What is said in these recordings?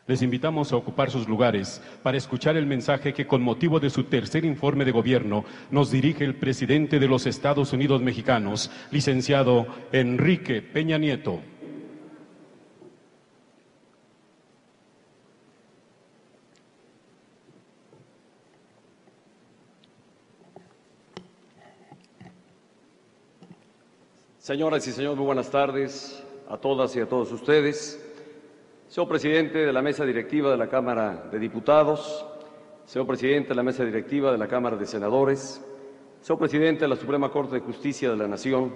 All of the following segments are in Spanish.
Les invitamos a ocupar sus lugares para escuchar el mensaje que, con motivo de su tercer informe de gobierno, nos dirige el presidente de los Estados Unidos mexicanos, licenciado Enrique Peña Nieto. Señoras y señores, muy buenas tardes a todas y a todos ustedes. Señor presidente de la mesa directiva de la Cámara de Diputados, señor presidente de la mesa directiva de la Cámara de Senadores, señor presidente de la Suprema Corte de Justicia de la Nación,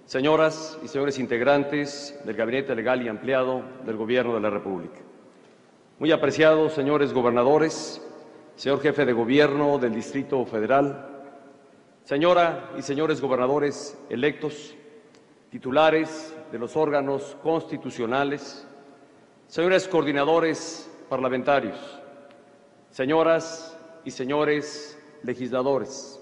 señoras y señores integrantes del Gabinete Legal y Ampliado del Gobierno de la República. Muy apreciados señores gobernadores, señor jefe de gobierno del Distrito Federal, señora y señores gobernadores electos, titulares de los órganos constitucionales, señores coordinadores parlamentarios, señoras y señores legisladores,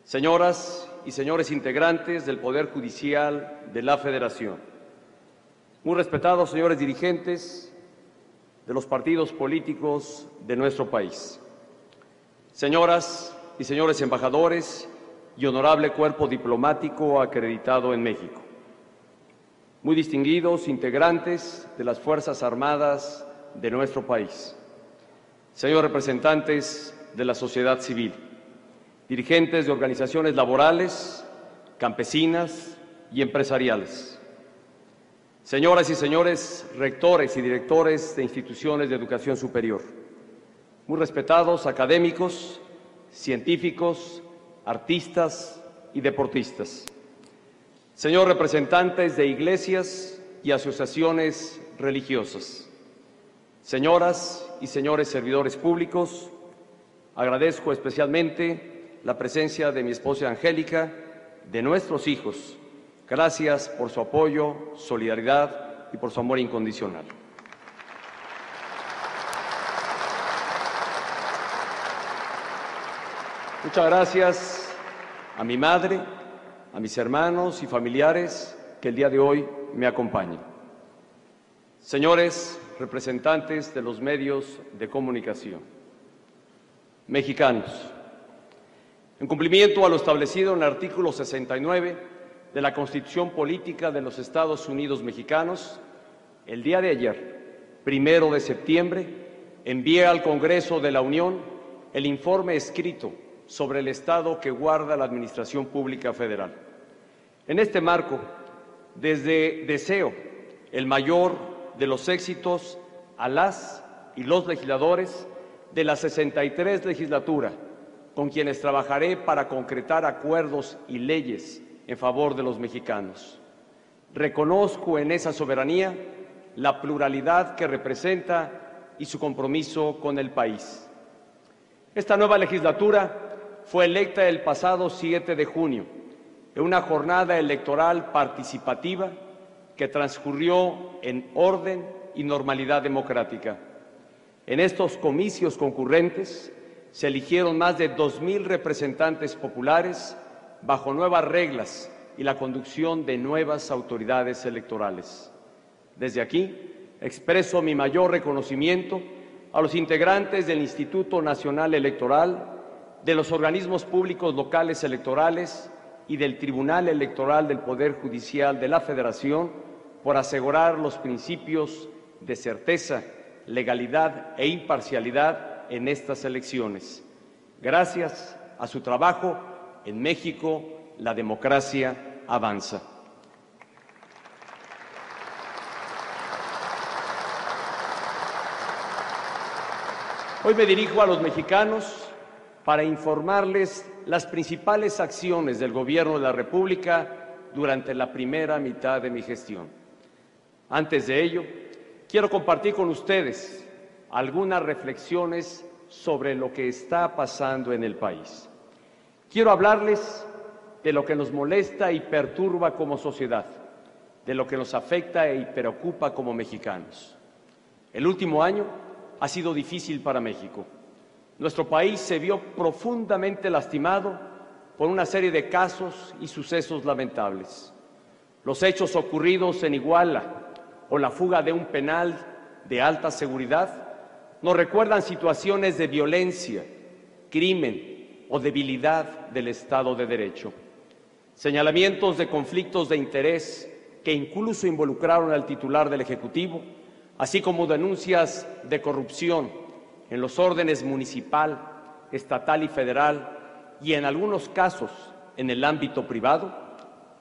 señoras y señores integrantes del Poder Judicial de la Federación, muy respetados señores dirigentes de los partidos políticos de nuestro país, señoras y señores embajadores y honorable cuerpo diplomático acreditado en México, muy distinguidos integrantes de las Fuerzas Armadas de nuestro país, señores representantes de la sociedad civil, dirigentes de organizaciones laborales, campesinas y empresariales, señoras y señores rectores y directores de instituciones de educación superior, muy respetados académicos, científicos, artistas y deportistas, señores representantes de iglesias y asociaciones religiosas, señoras y señores servidores públicos, agradezco especialmente la presencia de mi esposa Angélica, de nuestros hijos. Gracias por su apoyo, solidaridad y por su amor incondicional. Muchas gracias a mi madre, a mis hermanos y familiares que el día de hoy me acompañan. Señores representantes de los medios de comunicación, mexicanos, en cumplimiento a lo establecido en el artículo 69 de la Constitución Política de los Estados Unidos Mexicanos, el día de ayer, 1 de septiembre, envié al Congreso de la Unión el informe escrito sobre el estado que guarda la Administración Pública Federal. En este marco, deseo el mayor de los éxitos a las y los legisladores de la 63 legislatura, con quienes trabajaré para concretar acuerdos y leyes en favor de los mexicanos. Reconozco en esa soberanía la pluralidad que representa y su compromiso con el país. Esta nueva legislatura fue electa el pasado 7 de junio, en una jornada electoral participativa que transcurrió en orden y normalidad democrática. En estos comicios concurrentes se eligieron más de 2,000 representantes populares bajo nuevas reglas y la conducción de nuevas autoridades electorales. Desde aquí expreso mi mayor reconocimiento a los integrantes del Instituto Nacional Electoral, de los organismos públicos locales electorales y del Tribunal Electoral del Poder Judicial de la Federación por asegurar los principios de certeza, legalidad e imparcialidad en estas elecciones. Gracias a su trabajo, en México la democracia avanza. Hoy me dirijo a los mexicanos para informarles las principales acciones del Gobierno de la República durante la primera mitad de mi gestión. Antes de ello, quiero compartir con ustedes algunas reflexiones sobre lo que está pasando en el país. Quiero hablarles de lo que nos molesta y perturba como sociedad, de lo que nos afecta y preocupa como mexicanos. El último año ha sido difícil para México. Nuestro país se vio profundamente lastimado por una serie de casos y sucesos lamentables. Los hechos ocurridos en Iguala o la fuga de un penal de alta seguridad nos recuerdan situaciones de violencia, crimen o debilidad del Estado de Derecho. Señalamientos de conflictos de interés que incluso involucraron al titular del Ejecutivo, así como denuncias de corrupción en los órdenes municipal, estatal y federal, y en algunos casos en el ámbito privado,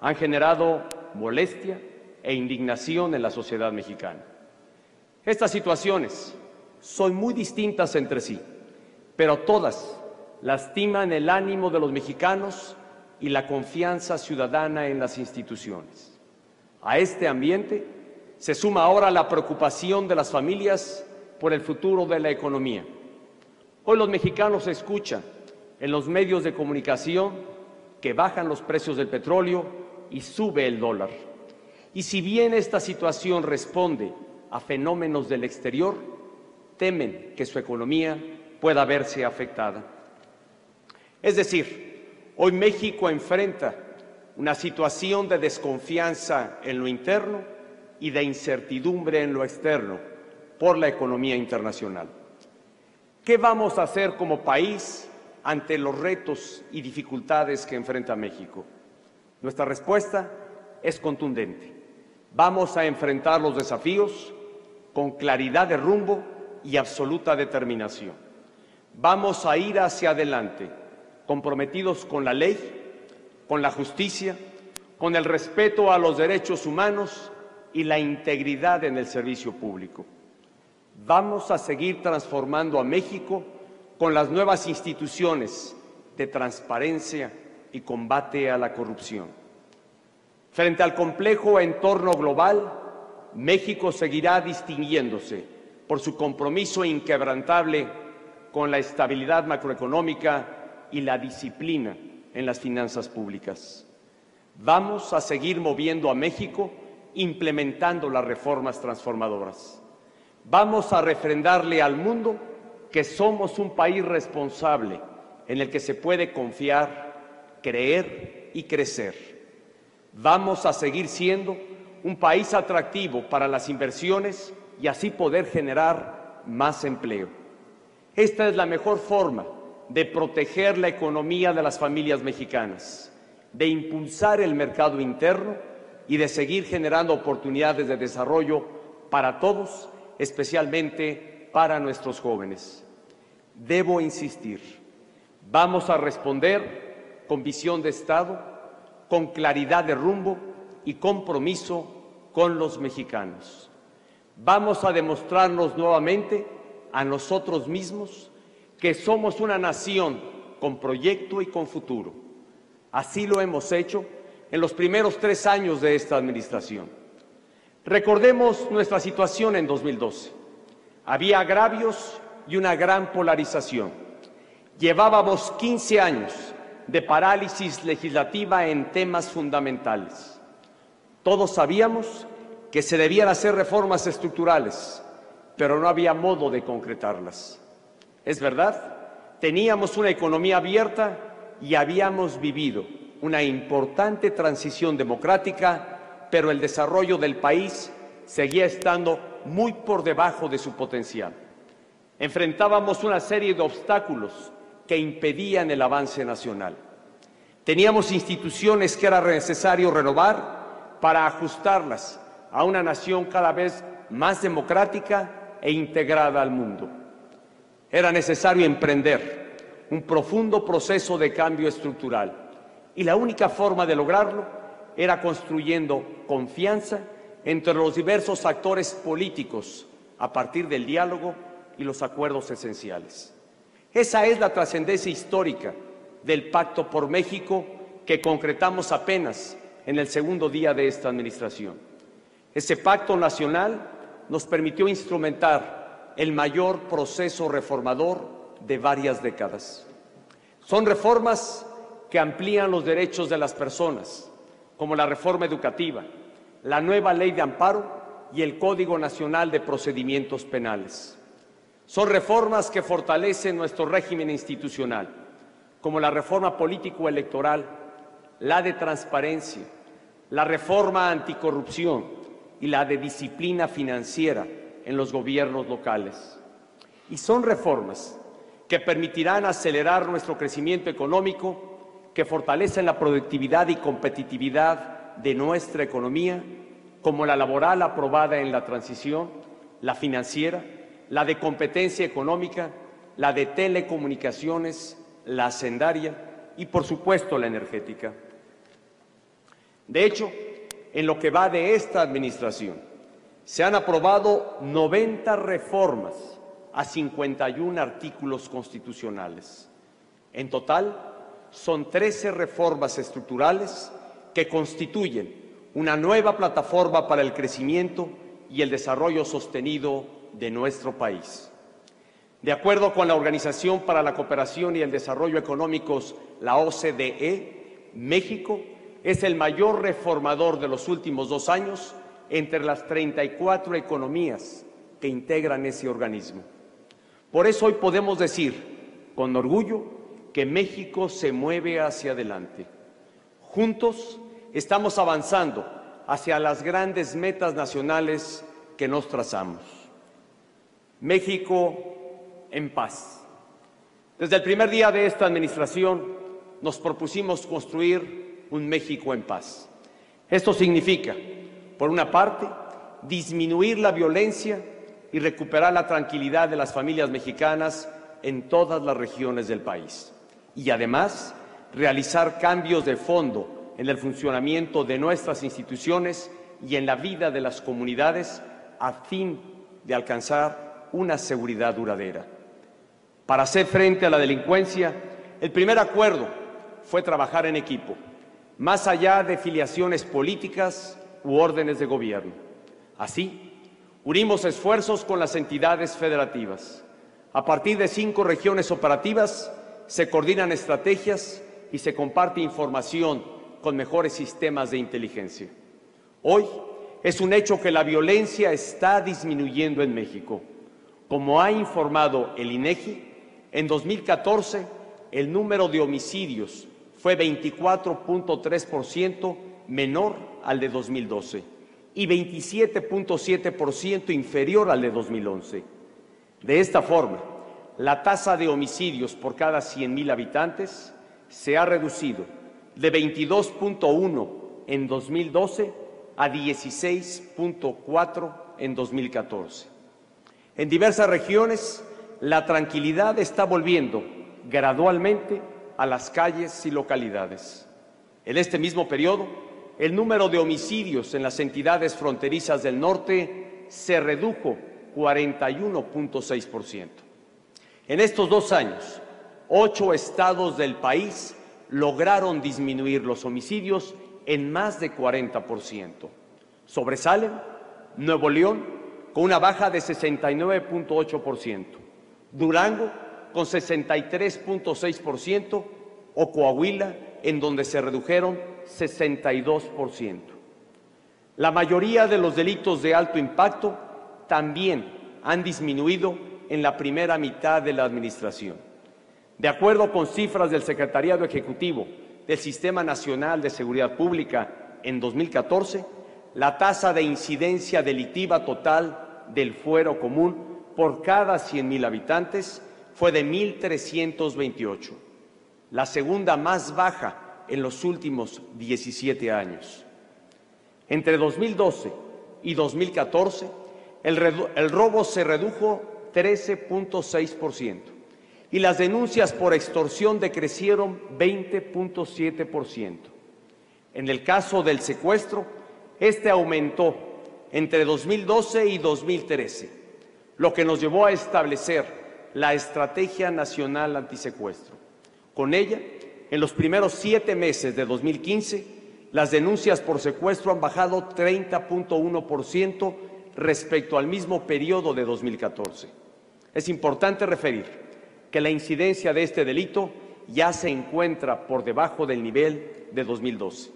han generado molestia e indignación en la sociedad mexicana. Estas situaciones son muy distintas entre sí, pero todas lastiman el ánimo de los mexicanos y la confianza ciudadana en las instituciones. A este ambiente se suma ahora la preocupación de las familias por el futuro de la economía. Hoy los mexicanos escuchan en los medios de comunicación que bajan los precios del petróleo y sube el dólar. Y si bien esta situación responde a fenómenos del exterior, temen que su economía pueda verse afectada. Es decir, hoy México enfrenta una situación de desconfianza en lo interno y de incertidumbre en lo externo por la economía internacional. ¿Qué vamos a hacer como país ante los retos y dificultades que enfrenta México? Nuestra respuesta es contundente. Vamos a enfrentar los desafíos con claridad de rumbo y absoluta determinación. Vamos a ir hacia adelante, comprometidos con la ley, con la justicia, con el respeto a los derechos humanos y la integridad en el servicio público. Vamos a seguir transformando a México con las nuevas instituciones de transparencia y combate a la corrupción. Frente al complejo entorno global, México seguirá distinguiéndose por su compromiso inquebrantable con la estabilidad macroeconómica y la disciplina en las finanzas públicas. Vamos a seguir moviendo a México implementando las reformas transformadoras. Vamos a refrendarle al mundo que somos un país responsable en el que se puede confiar, creer y crecer. Vamos a seguir siendo un país atractivo para las inversiones y así poder generar más empleo. Esta es la mejor forma de proteger la economía de las familias mexicanas, de impulsar el mercado interno y de seguir generando oportunidades de desarrollo para todos, especialmente para nuestros jóvenes. Debo insistir, vamos a responder con visión de Estado, con claridad de rumbo y compromiso con los mexicanos. Vamos a demostrarnos nuevamente a nosotros mismos que somos una nación con proyecto y con futuro. Así lo hemos hecho en los primeros 3 años de esta administración. Recordemos nuestra situación en 2012. Había agravios y una gran polarización. Llevábamos 15 años de parálisis legislativa en temas fundamentales. Todos sabíamos que se debían hacer reformas estructurales, pero no había modo de concretarlas. Es verdad, teníamos una economía abierta y habíamos vivido una importante transición democrática, pero el desarrollo del país seguía estando muy por debajo de su potencial. Enfrentábamos una serie de obstáculos que impedían el avance nacional. Teníamos instituciones que era necesario renovar para ajustarlas a una nación cada vez más democrática e integrada al mundo. Era necesario emprender un profundo proceso de cambio estructural y la única forma de lograrlo era construyendo confianza entre los diversos actores políticos a partir del diálogo y los acuerdos esenciales. Esa es la trascendencia histórica del Pacto por México que concretamos apenas en el segundo día de esta administración. Ese pacto nacional nos permitió instrumentar el mayor proceso reformador de varias décadas. Son reformas que amplían los derechos de las personas, como la reforma educativa, la nueva ley de amparo y el Código Nacional de Procedimientos Penales. Son reformas que fortalecen nuestro régimen institucional, como la reforma político-electoral, la de transparencia, la reforma anticorrupción y la de disciplina financiera en los gobiernos locales. Y son reformas que permitirán acelerar nuestro crecimiento económico, que fortalecen la productividad y competitividad de nuestra economía, como la laboral aprobada en la transición, la financiera, la de competencia económica, la de telecomunicaciones, la hacendaria y, por supuesto, la energética. De hecho, en lo que va de esta administración, se han aprobado 90 reformas a 51 artículos constitucionales. En total, son 13 reformas estructurales que constituyen una nueva plataforma para el crecimiento y el desarrollo sostenido de nuestro país. De acuerdo con la Organización para la Cooperación y el Desarrollo Económicos, la OCDE, México es el mayor reformador de los últimos 2 años entre las 34 economías que integran ese organismo. Por eso hoy podemos decir, con orgullo, que México se mueve hacia adelante. Juntos estamos avanzando hacia las grandes metas nacionales que nos trazamos. México en paz. Desde el primer día de esta administración nos propusimos construir un México en paz. Esto significa, por una parte, disminuir la violencia y recuperar la tranquilidad de las familias mexicanas en todas las regiones del país. Y además, realizar cambios de fondo en el funcionamiento de nuestras instituciones y en la vida de las comunidades a fin de alcanzar una seguridad duradera. Para hacer frente a la delincuencia, el primer acuerdo fue trabajar en equipo, más allá de filiaciones políticas u órdenes de gobierno. Así, unimos esfuerzos con las entidades federativas. A partir de 5 regiones operativas, se coordinan estrategias y se comparte información con mejores sistemas de inteligencia. Hoy es un hecho que la violencia está disminuyendo en México. Como ha informado el INEGI, en 2014 el número de homicidios fue 24.3% menor al de 2012 y 27.7% inferior al de 2011. De esta forma, la tasa de homicidios por cada 100.000 habitantes se ha reducido de 22.1 en 2012 a 16.4 en 2014. En diversas regiones, la tranquilidad está volviendo gradualmente a las calles y localidades. En este mismo periodo, el número de homicidios en las entidades fronterizas del norte se redujo 41.6%. En estos 2 años, 8 estados del país lograron disminuir los homicidios en más de 40%. Sobresalen Nuevo León con una baja de 69.8%, Durango con 63.6% o Coahuila, en donde se redujeron 62%. La mayoría de los delitos de alto impacto también han disminuido en la primera mitad de la administración. De acuerdo con cifras del Secretariado Ejecutivo del Sistema Nacional de Seguridad Pública, en 2014, la tasa de incidencia delictiva total del fuero común por cada 100,000 habitantes fue de 1,328, la segunda más baja en los últimos 17 años. Entre 2012 y 2014, el robo se redujo 13,6% y las denuncias por extorsión decrecieron 20,7%. En el caso del secuestro, este aumentó entre 2012 y 2013, lo que nos llevó a establecer la Estrategia Nacional Antisecuestro. Con ella, en los primeros 7 meses de 2015, las denuncias por secuestro han bajado 30,1% respecto al mismo periodo de 2014. Es importante referir que la incidencia de este delito ya se encuentra por debajo del nivel de 2012.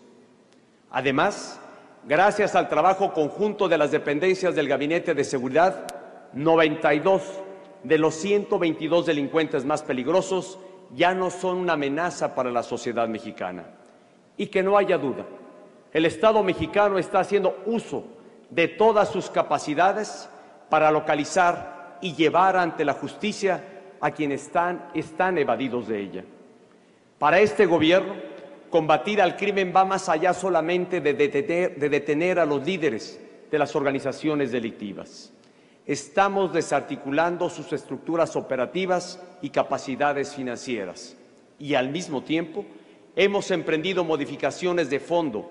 Además, gracias al trabajo conjunto de las dependencias del Gabinete de Seguridad, 92 de los 122 delincuentes más peligrosos ya no son una amenaza para la sociedad mexicana. Y que no haya duda, el Estado mexicano está haciendo uso de todas sus capacidades para localizar y llevar ante la justicia a quienes están evadidos de ella. Para este gobierno, combatir al crimen va más allá solamente de detener a los líderes de las organizaciones delictivas. Estamos desarticulando sus estructuras operativas y capacidades financieras y, al mismo tiempo, hemos emprendido modificaciones de fondo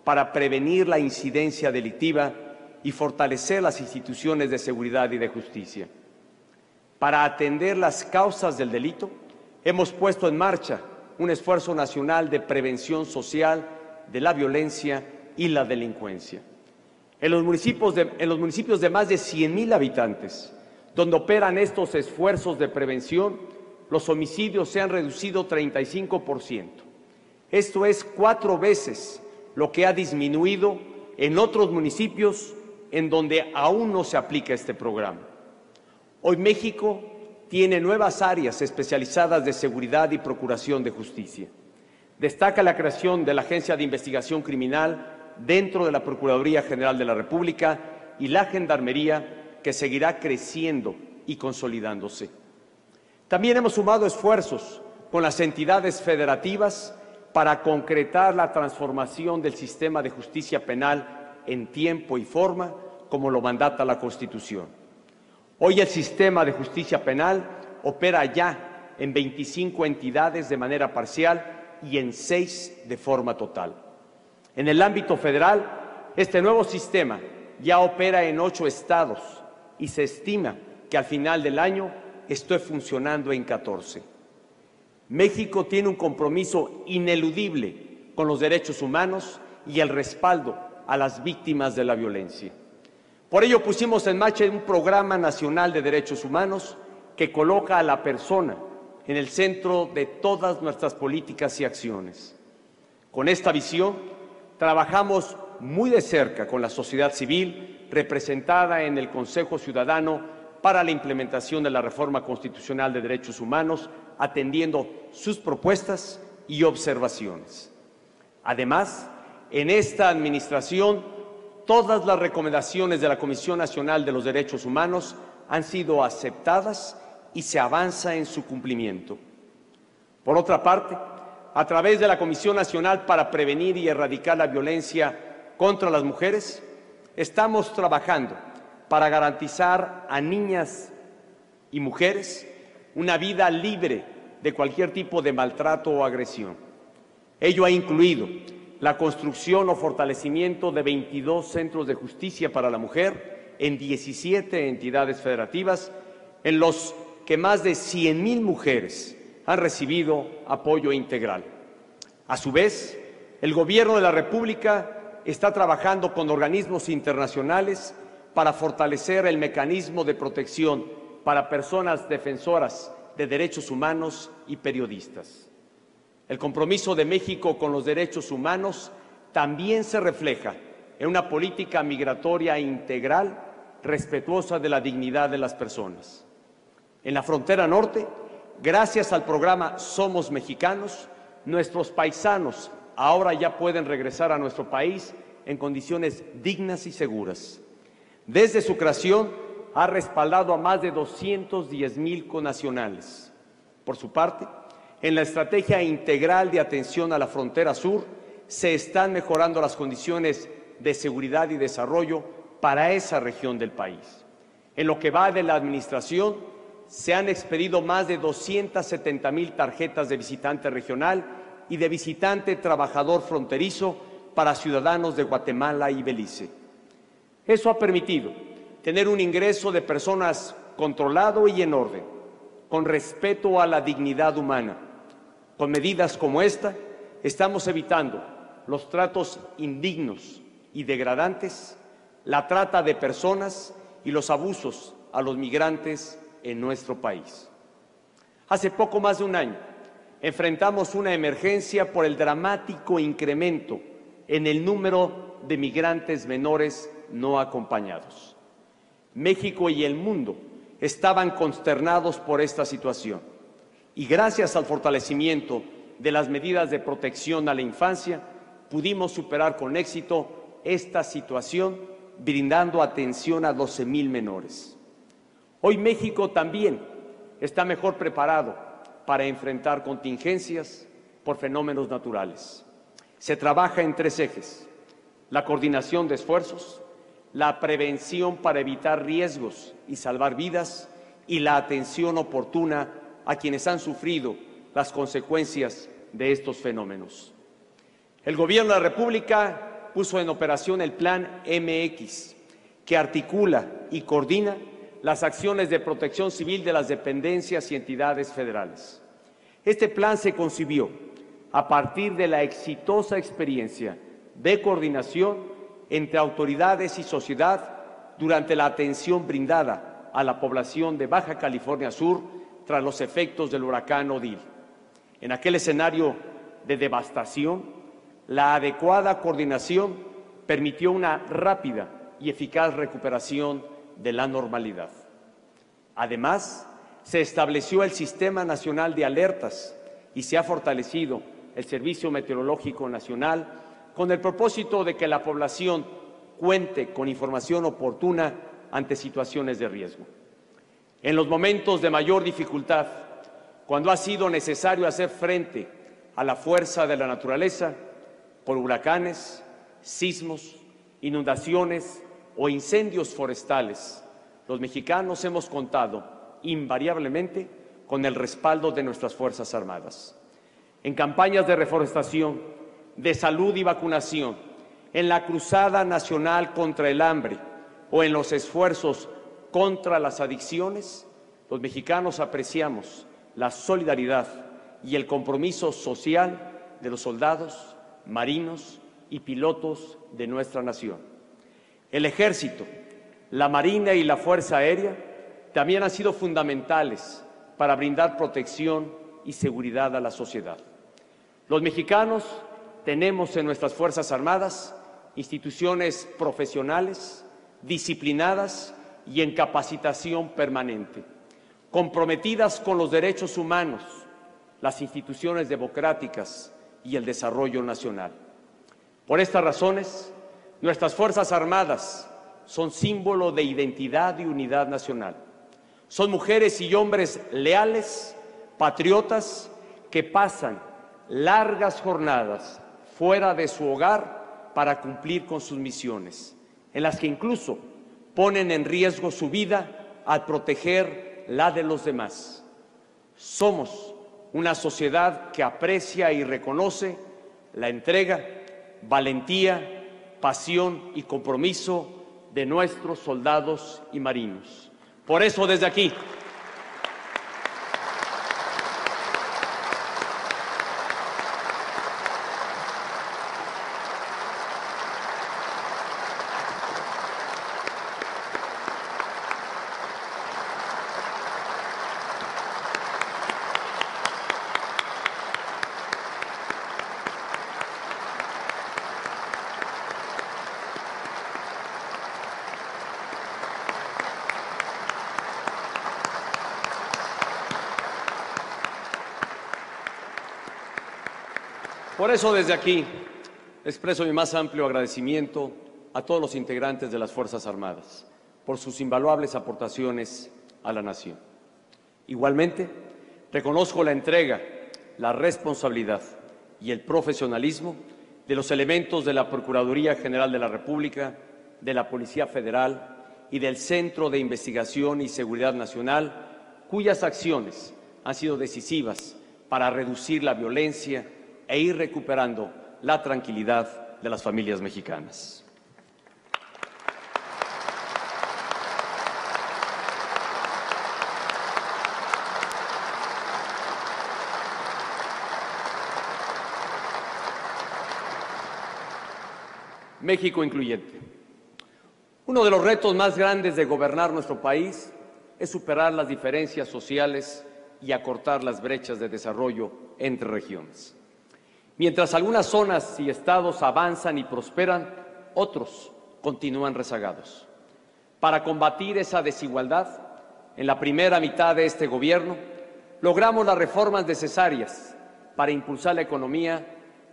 para prevenir la incidencia delictiva y fortalecer las instituciones de seguridad y de justicia. Para atender las causas del delito, hemos puesto en marcha un esfuerzo nacional de prevención social de la violencia y la delincuencia. En los municipios de más de 100,000 habitantes, donde operan estos esfuerzos de prevención, los homicidios se han reducido 35%. Esto es 4 veces lo que ha disminuido en otros municipios en donde aún no se aplica este programa. Hoy México tiene nuevas áreas especializadas de seguridad y procuración de justicia. Destaca la creación de la Agencia de Investigación Criminal dentro de la Procuraduría General de la República y la Gendarmería, que seguirá creciendo y consolidándose. También hemos sumado esfuerzos con las entidades federativas para concretar la transformación del sistema de justicia penal en tiempo y forma, como lo mandata la Constitución. Hoy el sistema de justicia penal opera ya en 25 entidades de manera parcial y en 6 de forma total. En el ámbito federal, este nuevo sistema ya opera en 8 estados y se estima que al final del año esté funcionando en 14. México tiene un compromiso ineludible con los derechos humanos y el respaldo a las víctimas de la violencia. Por ello pusimos en marcha un programa nacional de derechos humanos que coloca a la persona en el centro de todas nuestras políticas y acciones. Con esta visión, trabajamos muy de cerca con la sociedad civil representada en el Consejo Ciudadano para la implementación de la Reforma Constitucional de Derechos Humanos, atendiendo sus propuestas y observaciones. Además, en esta administración, todas las recomendaciones de la Comisión Nacional de los Derechos Humanos han sido aceptadas y se avanza en su cumplimiento. Por otra parte, a través de la Comisión Nacional para Prevenir y Erradicar la Violencia contra las Mujeres, estamos trabajando para garantizar a niñas y mujeres una vida libre de cualquier tipo de maltrato o agresión. Ello ha incluido la construcción o fortalecimiento de 22 centros de justicia para la mujer en 17 entidades federativas, en los que más de 100,000 mujeres han recibido apoyo integral. A su vez, el Gobierno de la República está trabajando con organismos internacionales para fortalecer el mecanismo de protección para personas defensoras de derechos humanos y periodistas. El compromiso de México con los derechos humanos también se refleja en una política migratoria integral respetuosa de la dignidad de las personas. En la frontera norte, gracias al programa Somos Mexicanos, nuestros paisanos ahora ya pueden regresar a nuestro país en condiciones dignas y seguras. Desde su creación, ha respaldado a más de 210,000 connacionales. Por su parte, en la estrategia integral de atención a la frontera sur, se están mejorando las condiciones de seguridad y desarrollo para esa región del país. En lo que va de la administración, se han expedido más de 270,000 tarjetas de visitante regional y de visitante trabajador fronterizo para ciudadanos de Guatemala y Belice. Eso ha permitido tener un ingreso de personas controlado y en orden, con respeto a la dignidad humana. Con medidas como esta, estamos evitando los tratos indignos y degradantes, la trata de personas y los abusos a los migrantes en nuestro país. Hace poco más de un año, enfrentamos una emergencia por el dramático incremento en el número de migrantes menores no acompañados. México y el mundo estaban consternados por esta situación y gracias al fortalecimiento de las medidas de protección a la infancia, pudimos superar con éxito esta situación brindando atención a 12,000 menores. Hoy México también está mejor preparado para enfrentar contingencias por fenómenos naturales. Se trabaja en 3 ejes: la coordinación de esfuerzos, la prevención para evitar riesgos y salvar vidas y la atención oportuna a quienes han sufrido las consecuencias de estos fenómenos. El Gobierno de la República puso en operación el Plan MX, que articula y coordina las acciones de protección civil de las dependencias y entidades federales. Este plan se concibió a partir de la exitosa experiencia de coordinación entre autoridades y sociedad durante la atención brindada a la población de Baja California Sur tras los efectos del huracán Odile. En aquel escenario de devastación, la adecuada coordinación permitió una rápida y eficaz recuperación de la normalidad. Además, se estableció el Sistema Nacional de Alertas y se ha fortalecido el Servicio Meteorológico Nacional con el propósito de que la población cuente con información oportuna ante situaciones de riesgo. En los momentos de mayor dificultad, cuando ha sido necesario hacer frente a la fuerza de la naturaleza, por huracanes, sismos, inundaciones o incendios forestales, los mexicanos hemos contado invariablemente con el respaldo de nuestras Fuerzas Armadas. En campañas de reforestación, de salud y vacunación, en la cruzada nacional contra el hambre o en los esfuerzos contra las adicciones, los mexicanos apreciamos la solidaridad y el compromiso social de los soldados, marinos y pilotos de nuestra nación. El Ejército, la Marina y la Fuerza Aérea también han sido fundamentales para brindar protección y seguridad a la sociedad. Los mexicanos tenemos en nuestras Fuerzas Armadas instituciones profesionales, disciplinadas y en capacitación permanente, comprometidas con los derechos humanos, las instituciones democráticas y el desarrollo nacional. Por estas razones, nuestras Fuerzas Armadas son símbolo de identidad y unidad nacional. Son mujeres y hombres leales, patriotas, que pasan largas jornadas fuera de su hogar para cumplir con sus misiones, en las que incluso ponen en riesgo su vida al proteger la de los demás. Somos una sociedad que aprecia y reconoce la entrega, valentía, pasión y compromiso de nuestros soldados y marinos. Por eso, desde aquí, Por eso, desde aquí, expreso mi más amplio agradecimiento a todos los integrantes de las Fuerzas Armadas por sus invaluables aportaciones a la nación. Igualmente, reconozco la entrega, la responsabilidad y el profesionalismo de los elementos de la Procuraduría General de la República, de la Policía Federal y del Centro de Investigación y Seguridad Nacional, cuyas acciones han sido decisivas para reducir la violencia e ir recuperando la tranquilidad de las familias mexicanas. México incluyente. Uno de los retos más grandes de gobernar nuestro país es superar las diferencias sociales y acortar las brechas de desarrollo entre regiones. Mientras algunas zonas y estados avanzan y prosperan, otros continúan rezagados. Para combatir esa desigualdad, en la primera mitad de este gobierno, logramos las reformas necesarias para impulsar la economía,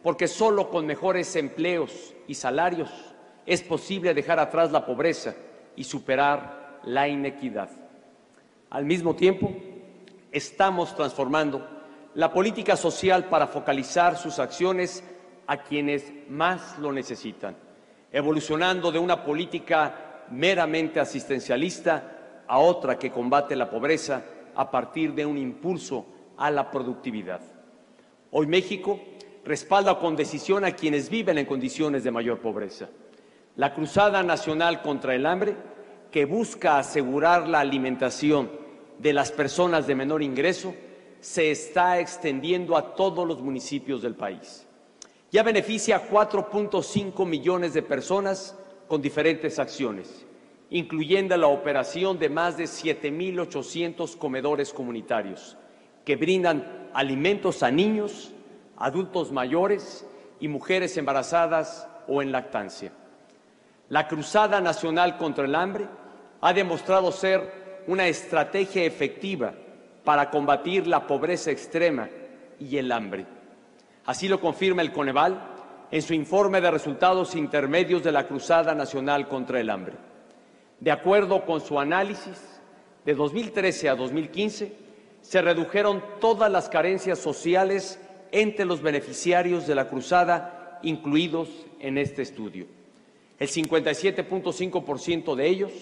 porque solo con mejores empleos y salarios es posible dejar atrás la pobreza y superar la inequidad. Al mismo tiempo, estamos transformando la política social para focalizar sus acciones a quienes más lo necesitan, evolucionando de una política meramente asistencialista a otra que combate la pobreza a partir de un impulso a la productividad. Hoy México respalda con decisión a quienes viven en condiciones de mayor pobreza. La Cruzada Nacional contra el Hambre, que busca asegurar la alimentación de las personas de menor ingreso, se está extendiendo a todos los municipios del país. Ya beneficia a 4.5 millones de personas con diferentes acciones, incluyendo la operación de más de 7.800 comedores comunitarios, que brindan alimentos a niños, adultos mayores y mujeres embarazadas o en lactancia. La Cruzada Nacional contra el Hambre ha demostrado ser una estrategia efectiva para combatir la pobreza extrema y el hambre. Así lo confirma el Coneval en su informe de resultados intermedios de la Cruzada Nacional contra el Hambre. De acuerdo con su análisis, de 2013 a 2015 se redujeron todas las carencias sociales entre los beneficiarios de la Cruzada incluidos en este estudio. El 57.5% de ellos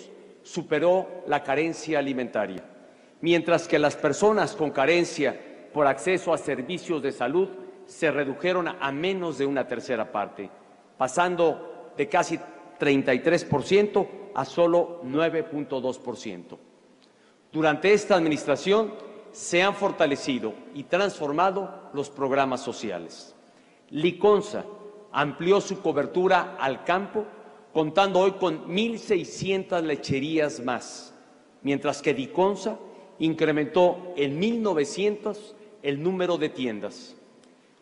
superó la carencia alimentaria, mientras que las personas con carencia por acceso a servicios de salud se redujeron a menos de una tercera parte, pasando de casi 33% a solo 9.2%. Durante esta administración se han fortalecido y transformado los programas sociales. Liconza amplió su cobertura al campo, contando hoy con 1.600 lecherías más, mientras que Diconza incrementó en 1.900 el número de tiendas.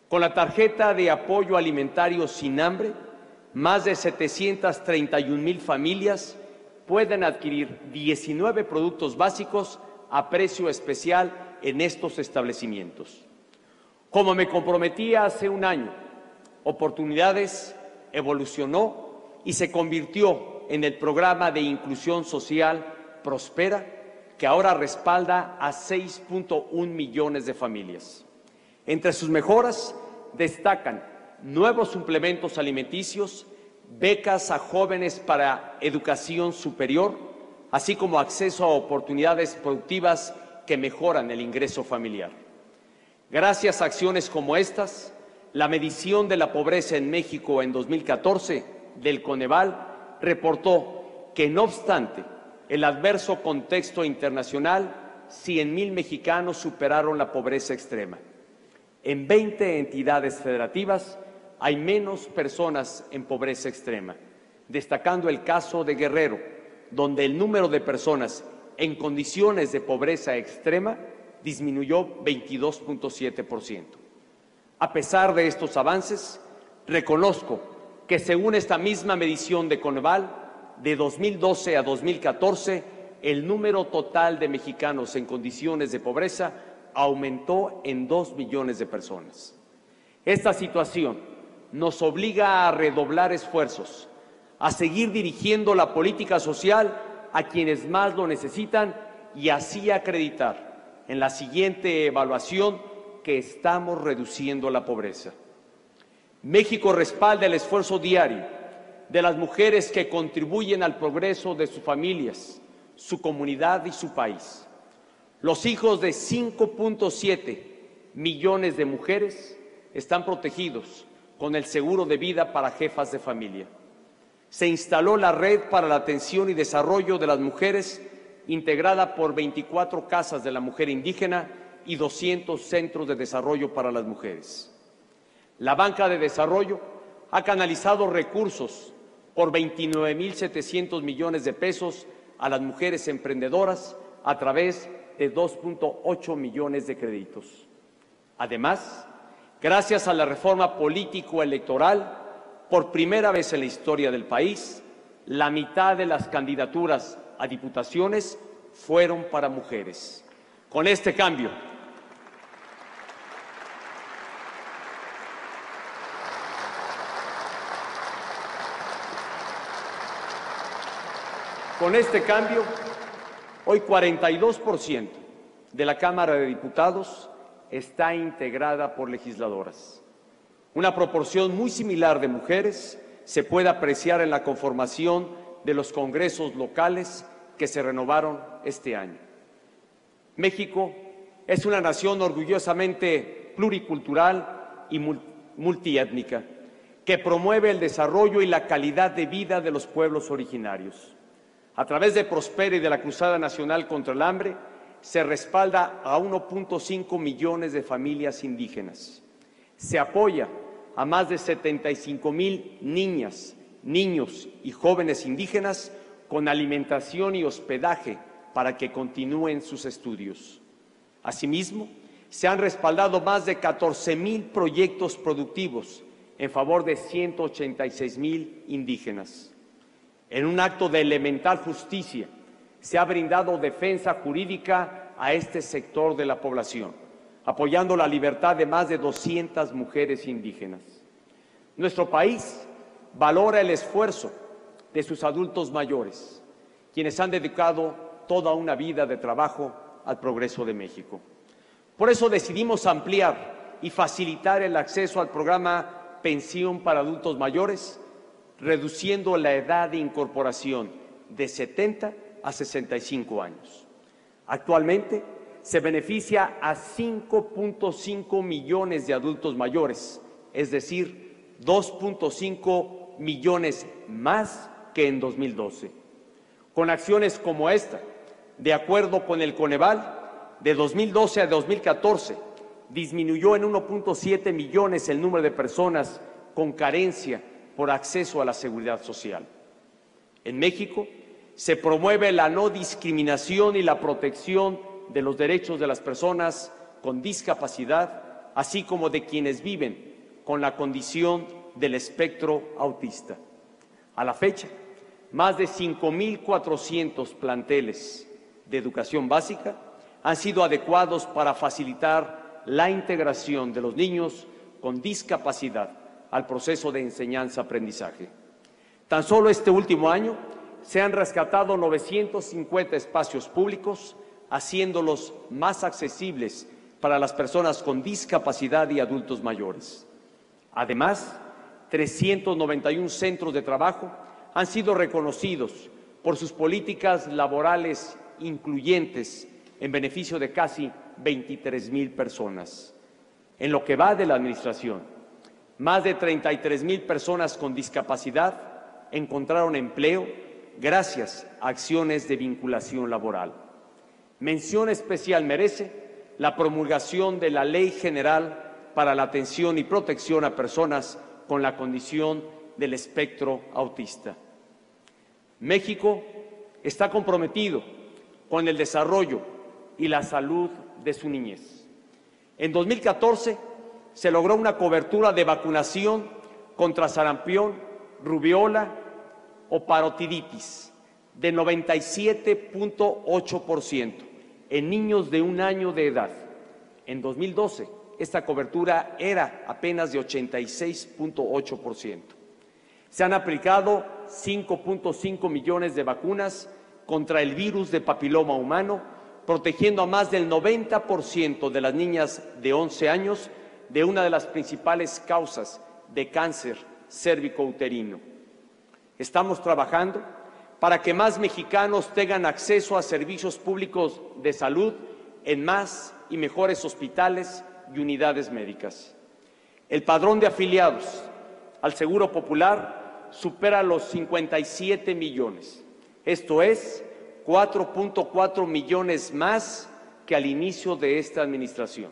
Con la tarjeta de apoyo alimentario Sin Hambre, más de 731,000 familias pueden adquirir 19 productos básicos a precio especial en estos establecimientos. Como me comprometí hace un año, Oportunidades evolucionó y se convirtió en el programa de inclusión social Prospera, que ahora respalda a 6.1 millones de familias. Entre sus mejoras destacan nuevos suplementos alimenticios, becas a jóvenes para educación superior, así como acceso a oportunidades productivas que mejoran el ingreso familiar. Gracias a acciones como estas, la medición de la pobreza en México en 2014 del Coneval reportó que, no obstante el adverso contexto internacional, 100,000 mexicanos superaron la pobreza extrema. En 20 entidades federativas hay menos personas en pobreza extrema, destacando el caso de Guerrero, donde el número de personas en condiciones de pobreza extrema disminuyó 22.7%. A pesar de estos avances, reconozco que según esta misma medición de Coneval, de 2012 a 2014, el número total de mexicanos en condiciones de pobreza aumentó en 2 millones de personas. Esta situación nos obliga a redoblar esfuerzos, a seguir dirigiendo la política social a quienes más lo necesitan y así acreditar en la siguiente evaluación que estamos reduciendo la pobreza. México respalda el esfuerzo diario de las mujeres que contribuyen al progreso de sus familias, su comunidad y su país. Los hijos de 5.7 millones de mujeres están protegidos con el seguro de vida para jefas de familia. Se instaló la Red para la Atención y Desarrollo de las Mujeres, integrada por 24 casas de la mujer indígena y 200 centros de desarrollo para las mujeres. La Banca de Desarrollo ha canalizado recursos por 29.700 millones de pesos a las mujeres emprendedoras a través de 2.8 millones de créditos. Además, gracias a la reforma político-electoral, por primera vez en la historia del país, la mitad de las candidaturas a diputaciones fueron para mujeres. Con este cambio, hoy 42% de la Cámara de Diputados está integrada por legisladoras. Una proporción muy similar de mujeres se puede apreciar en la conformación de los congresos locales que se renovaron este año. México es una nación orgullosamente pluricultural y multiétnica que promueve el desarrollo y la calidad de vida de los pueblos originarios. A través de Prospera y de la Cruzada Nacional contra el Hambre, se respalda a 1.5 millones de familias indígenas. Se apoya a más de 75,000 niñas, niños y jóvenes indígenas con alimentación y hospedaje para que continúen sus estudios. Asimismo, se han respaldado más de 14,000 proyectos productivos en favor de 186,000 indígenas. En un acto de elemental justicia, se ha brindado defensa jurídica a este sector de la población, apoyando la libertad de más de 200 mujeres indígenas. Nuestro país valora el esfuerzo de sus adultos mayores, quienes han dedicado toda una vida de trabajo al progreso de México. Por eso decidimos ampliar y facilitar el acceso al programa Pensión para Adultos Mayores, reduciendo la edad de incorporación de 70 a 65 años. Actualmente se beneficia a 5.5 millones de adultos mayores, es decir, 2.5 millones más que en 2012. Con acciones como esta, de acuerdo con el Coneval, de 2012 a 2014 disminuyó en 1.7 millones el número de personas con carencia por acceso a la seguridad social. En México, se promueve la no discriminación y la protección de los derechos de las personas con discapacidad, así como de quienes viven con la condición del espectro autista. A la fecha, más de 5.400 planteles de educación básica han sido adecuados para facilitar la integración de los niños con discapacidad al proceso de enseñanza-aprendizaje. Tan solo este último año, se han rescatado 950 espacios públicos, haciéndolos más accesibles para las personas con discapacidad y adultos mayores. Además, 391 centros de trabajo han sido reconocidos por sus políticas laborales incluyentes en beneficio de casi 23,000 personas. En lo que va de la administración, más de 33,000 personas con discapacidad encontraron empleo gracias a acciones de vinculación laboral. Mención especial merece la promulgación de la Ley General para la Atención y Protección a Personas con la condición del espectro autista. México está comprometido con el desarrollo y la salud de su niñez. En 2014 se logró una cobertura de vacunación contra sarampión, rubiola o parotiditis de 97.8% en niños de 1 año de edad. En 2012 esta cobertura era apenas de 86.8%. Se han aplicado 5.5 millones de vacunas contra el virus de papiloma humano, protegiendo a más del 90% de las niñas de 11 años de una de las principales causas de cáncer cérvico-uterino. Estamos trabajando para que más mexicanos tengan acceso a servicios públicos de salud en más y mejores hospitales y unidades médicas. El padrón de afiliados al Seguro Popular supera los 57 millones, esto es 4.4 millones más que al inicio de esta administración.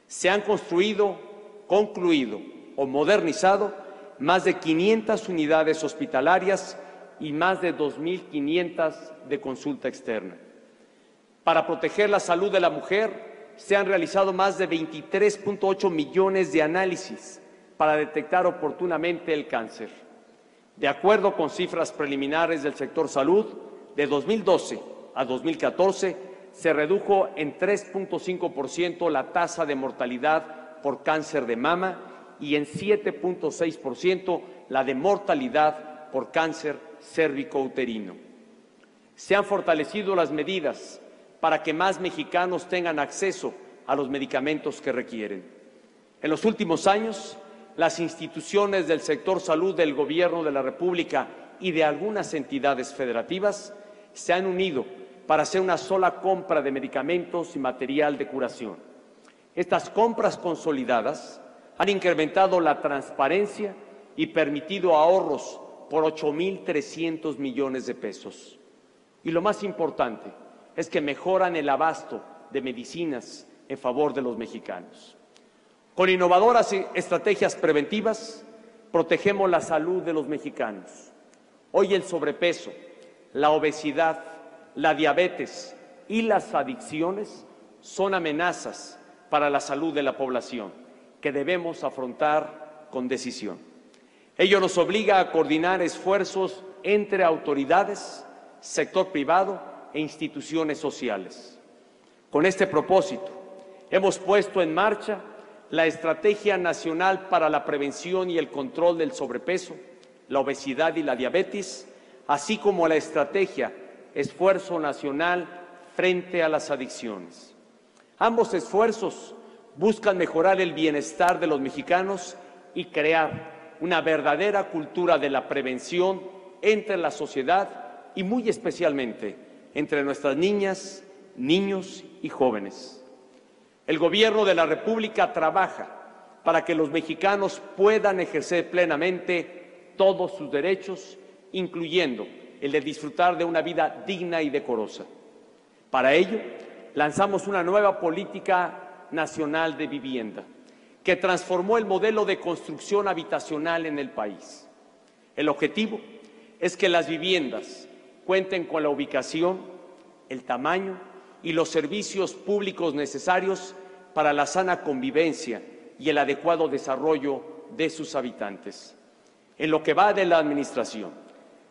Se han construido, concluido o modernizado más de 500 unidades hospitalarias y más de 2.500 de consulta externa. Para proteger la salud de la mujer, se han realizado más de 23.8 millones de análisis para detectar oportunamente el cáncer. De acuerdo con cifras preliminares del sector salud, de 2012 a 2014 se redujo en 3.5% la tasa de mortalidad por cáncer de mama y en 7.6% la de mortalidad por cáncer cérvico-uterino. Se han fortalecido las medidas para que más mexicanos tengan acceso a los medicamentos que requieren. En los últimos años, las instituciones del sector salud del Gobierno de la República y de algunas entidades federativas se han unido para hacer una sola compra de medicamentos y material de curación. Estas compras consolidadas han incrementado la transparencia y permitido ahorros por 8.300 millones de pesos. Y lo más importante es que mejoran el abasto de medicinas en favor de los mexicanos. Con innovadoras estrategias preventivas, protegemos la salud de los mexicanos. Hoy el sobrepeso, la obesidad, la diabetes y las adicciones son amenazas para la salud de la población que debemos afrontar con decisión. Ello nos obliga a coordinar esfuerzos entre autoridades, sector privado e instituciones sociales. Con este propósito, hemos puesto en marcha la Estrategia Nacional para la Prevención y el Control del Sobrepeso, la Obesidad y la Diabetes, así como la Estrategia Esfuerzo Nacional frente a las Adicciones. Ambos esfuerzos buscan mejorar el bienestar de los mexicanos y crear una verdadera cultura de la prevención entre la sociedad y muy especialmente entre nuestras niñas, niños y jóvenes. El Gobierno de la República trabaja para que los mexicanos puedan ejercer plenamente todos sus derechos, incluyendo el de disfrutar de una vida digna y decorosa. Para ello, lanzamos una nueva política nacional de vivienda que transformó el modelo de construcción habitacional en el país. El objetivo es que las viviendas cuenten con la ubicación, el tamaño y los servicios públicos necesarios para la sana convivencia y el adecuado desarrollo de sus habitantes. En lo que va de la administración,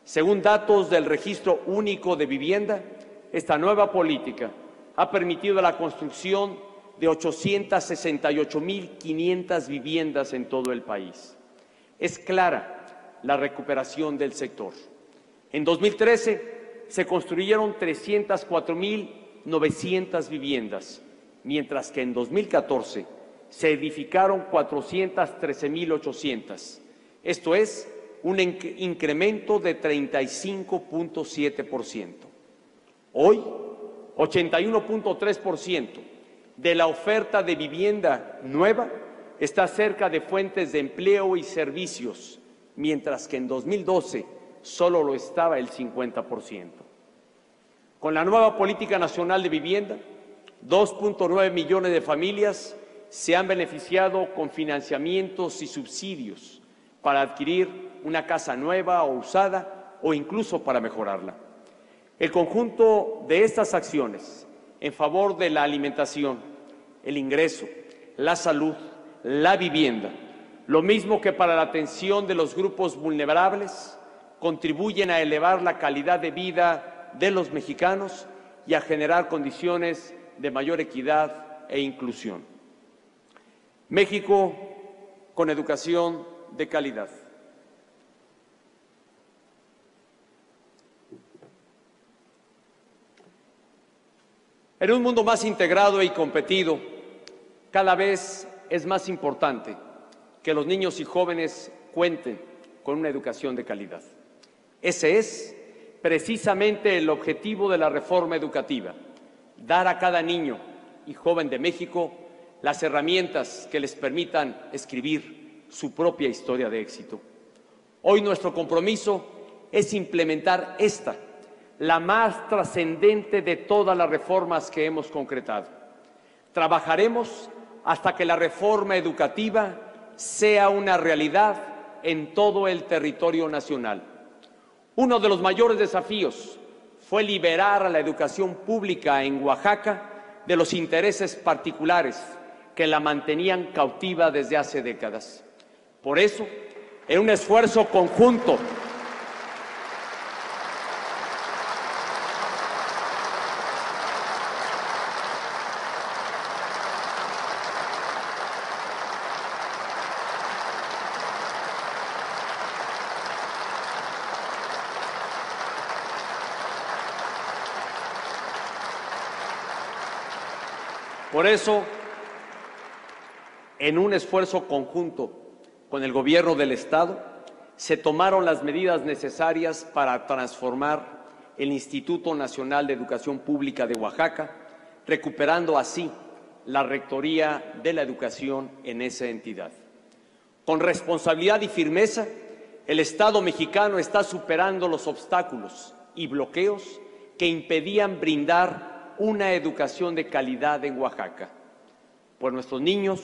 según datos del Registro Único de Vivienda, esta nueva política ha permitido la construcción de 868.500 viviendas en todo el país. Es clara la recuperación del sector. En 2013 se construyeron 304.900 viviendas, mientras que en 2014 se edificaron 413.800. Esto es un incremento de 35.7%. Hoy, 81.3% de la oferta de vivienda nueva está cerca de fuentes de empleo y servicios, mientras que en 2012 solo lo estaba el 50%. Con la nueva Política Nacional de Vivienda, 2.9 millones de familias se han beneficiado con financiamientos y subsidios para adquirir una casa nueva o usada o incluso para mejorarla. El conjunto de estas acciones en favor de la alimentación, el ingreso, la salud, la vivienda, lo mismo que para la atención de los grupos vulnerables, contribuyen a elevar la calidad de vida de los mexicanos y a generar condiciones de mayor equidad e inclusión. México con educación de calidad. En un mundo más integrado y competido, cada vez es más importante que los niños y jóvenes cuenten con una educación de calidad. Ese es precisamente el objetivo de la reforma educativa: dar a cada niño y joven de México las herramientas que les permitan escribir su propia historia de éxito. Hoy nuestro compromiso es implementar esta, la más trascendente de todas las reformas que hemos concretado. Trabajaremos hasta que la reforma educativa sea una realidad en todo el territorio nacional. Uno de los mayores desafíos fue liberar a la educación pública en Oaxaca de los intereses particulares que la mantenían cautiva desde hace décadas. Por eso, en un esfuerzo conjunto en un esfuerzo conjunto con el Gobierno del Estado, se tomaron las medidas necesarias para transformar el Instituto Nacional de Educación Pública de Oaxaca, recuperando así la rectoría de la educación en esa entidad. Con responsabilidad y firmeza, el Estado mexicano está superando los obstáculos y bloqueos que impedían brindar una educación de calidad en Oaxaca. Por nuestros niños,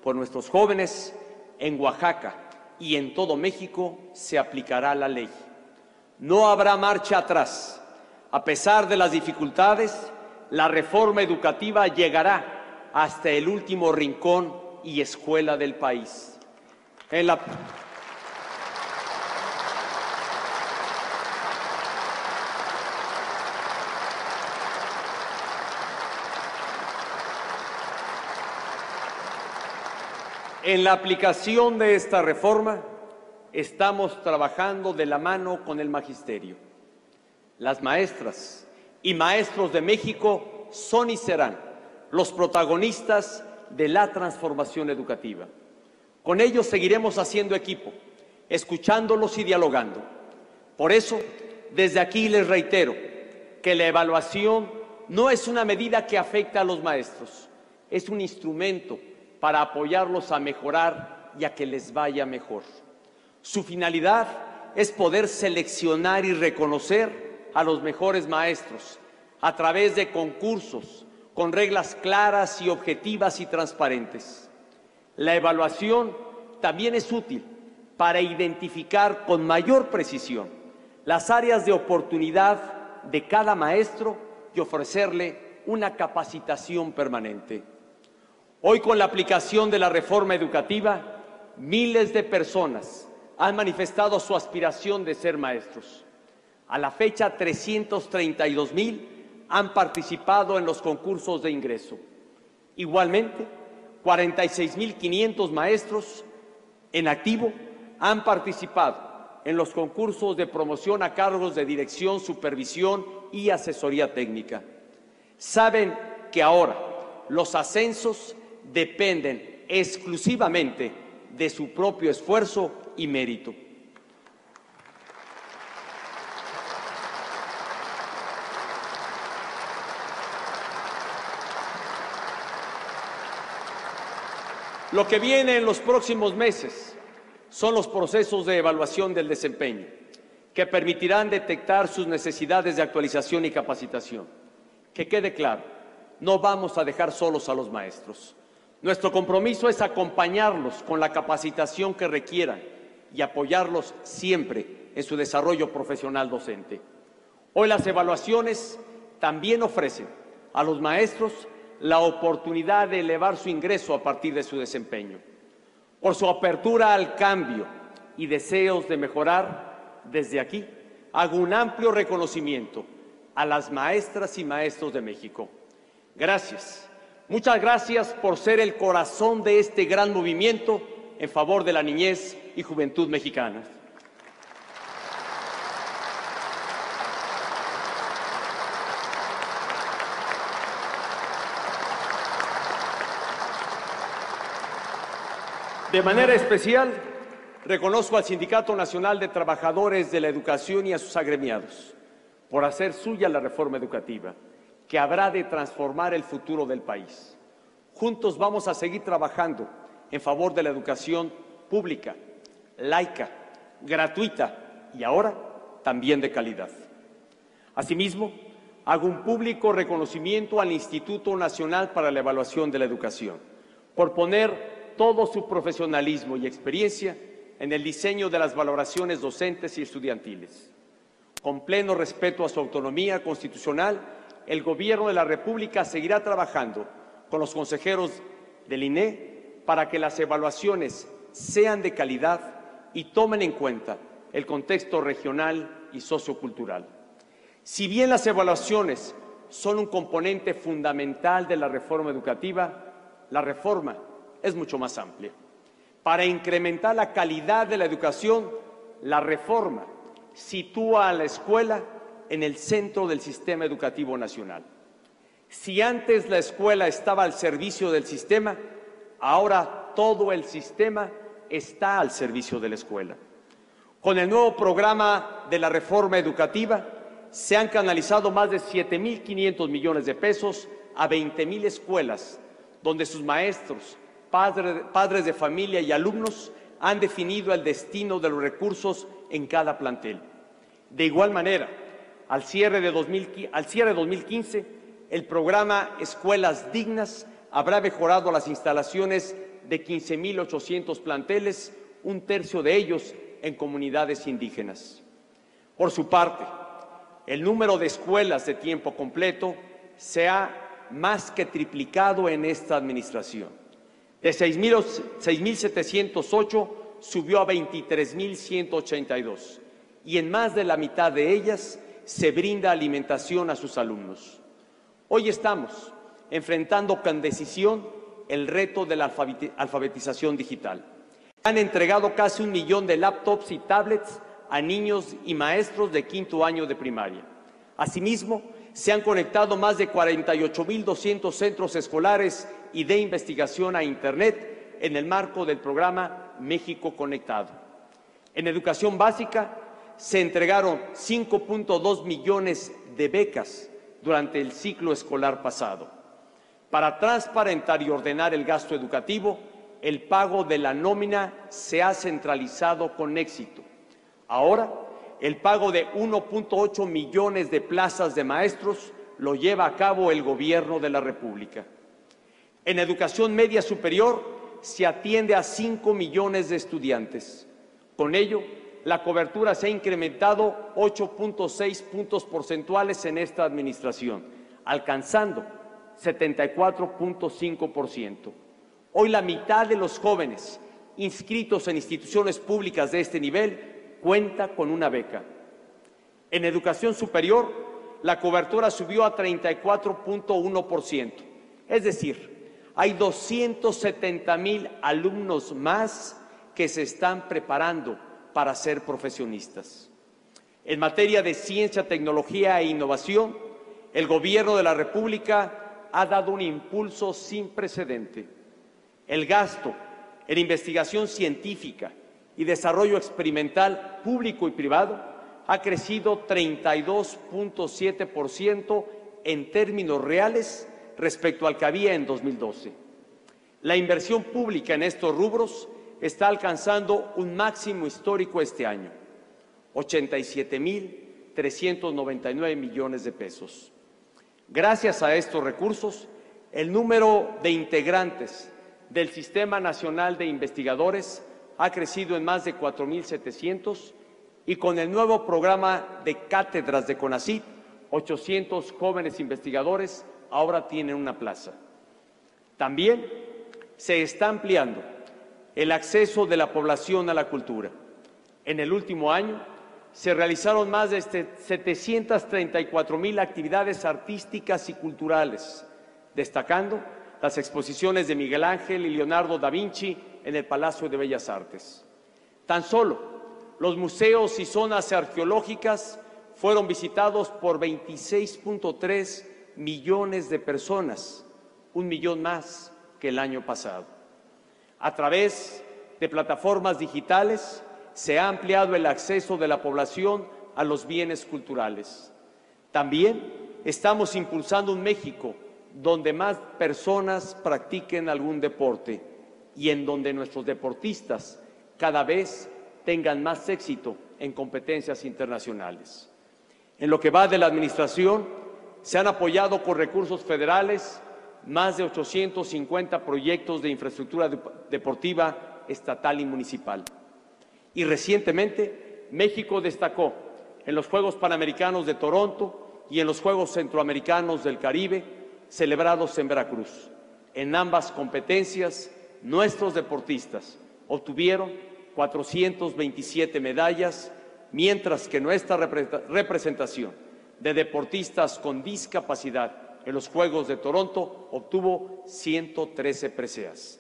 por nuestros jóvenes, en Oaxaca y en todo México se aplicará la ley. No habrá marcha atrás. A pesar de las dificultades, la reforma educativa llegará hasta el último rincón y escuela del país. En la aplicación de esta reforma estamos trabajando de la mano con el magisterio. Las maestras y maestros de México son y serán los protagonistas de la transformación educativa. Con ellos seguiremos haciendo equipo, escuchándolos y dialogando. Por eso, desde aquí les reitero que la evaluación no es una medida que afecte a los maestros, es un instrumento para apoyarlos a mejorar y a que les vaya mejor. Su finalidad es poder seleccionar y reconocer a los mejores maestros a través de concursos con reglas claras y objetivas y transparentes. La evaluación también es útil para identificar con mayor precisión las áreas de oportunidad de cada maestro y ofrecerle una capacitación permanente. Hoy, con la aplicación de la reforma educativa, miles de personas han manifestado su aspiración de ser maestros. A la fecha, 332,000 han participado en los concursos de ingreso. Igualmente, 46,500 maestros en activo han participado en los concursos de promoción a cargos de dirección, supervisión y asesoría técnica. Saben que ahora los ascensos dependen exclusivamente de su propio esfuerzo y mérito. Lo que viene en los próximos meses son los procesos de evaluación del desempeño, que permitirán detectar sus necesidades de actualización y capacitación. Que quede claro, no vamos a dejar solos a los maestros. Nuestro compromiso es acompañarlos con la capacitación que requieran y apoyarlos siempre en su desarrollo profesional docente. Hoy las evaluaciones también ofrecen a los maestros la oportunidad de elevar su ingreso a partir de su desempeño. Por su apertura al cambio y deseos de mejorar, desde aquí hago un amplio reconocimiento a las maestras y maestros de México. Gracias. Muchas gracias por ser el corazón de este gran movimiento en favor de la niñez y juventud mexicana. De manera especial, reconozco al Sindicato Nacional de Trabajadores de la Educación y a sus agremiados por hacer suya la reforma educativa, que habrá de transformar el futuro del país. Juntos vamos a seguir trabajando en favor de la educación pública, laica, gratuita y ahora también de calidad. Asimismo, hago un público reconocimiento al Instituto Nacional para la Evaluación de la Educación por poner todo su profesionalismo y experiencia en el diseño de las valoraciones docentes y estudiantiles. Con pleno respeto a su autonomía constitucional, el Gobierno de la República seguirá trabajando con los consejeros del INE para que las evaluaciones sean de calidad y tomen en cuenta el contexto regional y sociocultural. Si bien las evaluaciones son un componente fundamental de la reforma educativa, la reforma es mucho más amplia. Para incrementar la calidad de la educación, la reforma sitúa a la escuela en el centro del sistema educativo nacional. Si antes la escuela estaba al servicio del sistema, ahora todo el sistema está al servicio de la escuela. Con el nuevo programa de la reforma educativa, se han canalizado más de 7.500 millones de pesos a 20.000 escuelas, donde sus maestros, padres de familia y alumnos han definido el destino de los recursos en cada plantel. De igual manera, al cierre de 2015, el programa Escuelas Dignas habrá mejorado las instalaciones de 15.800 planteles, un tercio de ellos en comunidades indígenas. Por su parte, el número de escuelas de tiempo completo se ha más que triplicado en esta administración. De 6.708 subió a 23.182 y en más de la mitad de ellas se brinda alimentación a sus alumnos. Hoy estamos enfrentando con decisión el reto de la alfabetización digital. Han entregado casi 1 millón de laptops y tablets a niños y maestros de 5º año de primaria. Asimismo, se han conectado más de 48.200 centros escolares y de investigación a Internet en el marco del programa México Conectado. En educación básica se entregaron 5.2 millones de becas durante el ciclo escolar pasado. Para transparentar y ordenar el gasto educativo, el pago de la nómina se ha centralizado con éxito. Ahora, el pago de 1.8 millones de plazas de maestros lo lleva a cabo el Gobierno de la República. En educación media superior se atiende a 5 millones de estudiantes. Con ello, la cobertura se ha incrementado 8.6 puntos porcentuales en esta administración, alcanzando 74.5%. Hoy la mitad de los jóvenes inscritos en instituciones públicas de este nivel cuenta con una beca. En educación superior, la cobertura subió a 34.1%, es decir, hay 270,000 alumnos más que se están preparando para ser profesionistas. En materia de ciencia, tecnología e innovación, el Gobierno de la República ha dado un impulso sin precedente. El gasto en investigación científica y desarrollo experimental público y privado ha crecido 32.7% en términos reales respecto al que había en 2012. La inversión pública en estos rubros está alcanzando un máximo histórico este año, 87.399 millones de pesos. Gracias a estos recursos, el número de integrantes del Sistema Nacional de Investigadores ha crecido en más de 4.700 y con el nuevo programa de cátedras de CONACYT, 800 jóvenes investigadores ahora tienen una plaza. También se está ampliando el acceso de la población a la cultura. En el último año se realizaron más de 734,000 actividades artísticas y culturales, destacando las exposiciones de Miguel Ángel y Leonardo da Vinci en el Palacio de Bellas Artes. Tan solo los museos y zonas arqueológicas fueron visitados por 26.3 millones de personas, 1 millón más que el año pasado. A través de plataformas digitales se ha ampliado el acceso de la población a los bienes culturales. También estamos impulsando un México donde más personas practiquen algún deporte y en donde nuestros deportistas cada vez tengan más éxito en competencias internacionales. En lo que va de la administración, se han apoyado con recursos federales más de 850 proyectos de infraestructura deportiva estatal y municipal. Y recientemente, México destacó en los Juegos Panamericanos de Toronto y en los Juegos Centroamericanos del Caribe, celebrados en Veracruz. En ambas competencias, nuestros deportistas obtuvieron 427 medallas, mientras que nuestra representación de deportistas con discapacidad en los Juegos de Toronto obtuvo 113 preseas.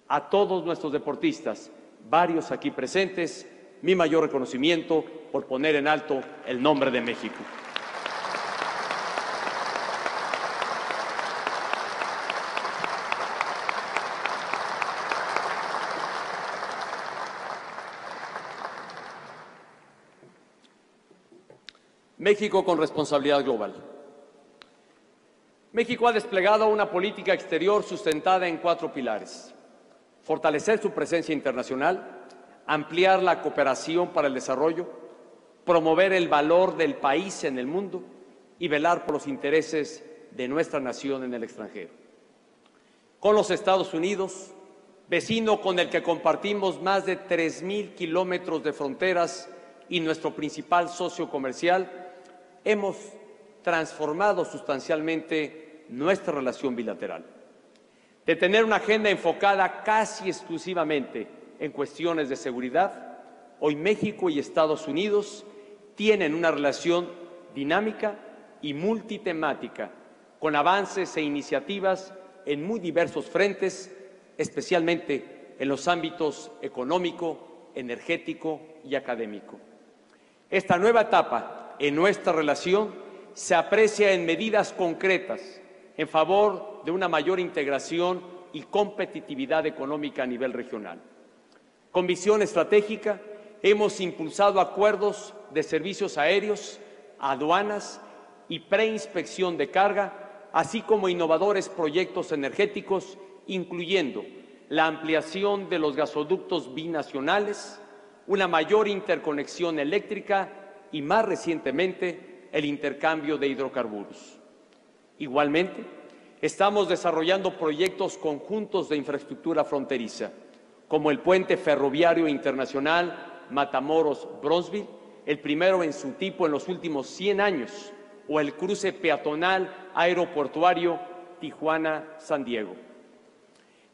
A todos nuestros deportistas, varios aquí presentes, mi mayor reconocimiento por poner en alto el nombre de México. México con responsabilidad global. México ha desplegado una política exterior sustentada en 4 pilares: fortalecer su presencia internacional, ampliar la cooperación para el desarrollo, promover el valor del país en el mundo y velar por los intereses de nuestra nación en el extranjero. Con los Estados Unidos, vecino con el que compartimos más de 3,000 kilómetros de fronteras y nuestro principal socio comercial, hemos transformado sustancialmente nuestra relación bilateral. De tener una agenda enfocada casi exclusivamente en cuestiones de seguridad, hoy México y Estados Unidos tienen una relación dinámica y multitemática, con avances e iniciativas en muy diversos frentes, especialmente en los ámbitos económico, energético y académico. Esta nueva etapa en nuestra relación se aprecia en medidas concretas en favor de una mayor integración y competitividad económica a nivel regional. Con visión estratégica, hemos impulsado acuerdos de servicios aéreos, aduanas y preinspección de carga, así como innovadores proyectos energéticos, incluyendo la ampliación de los gasoductos binacionales, una mayor interconexión eléctrica y, más recientemente, el intercambio de hidrocarburos. Igualmente, estamos desarrollando proyectos conjuntos de infraestructura fronteriza, como el puente ferroviario internacional Matamoros-Bronzeville, el primero en su tipo en los últimos 100 años, o el cruce peatonal aeroportuario Tijuana-San Diego.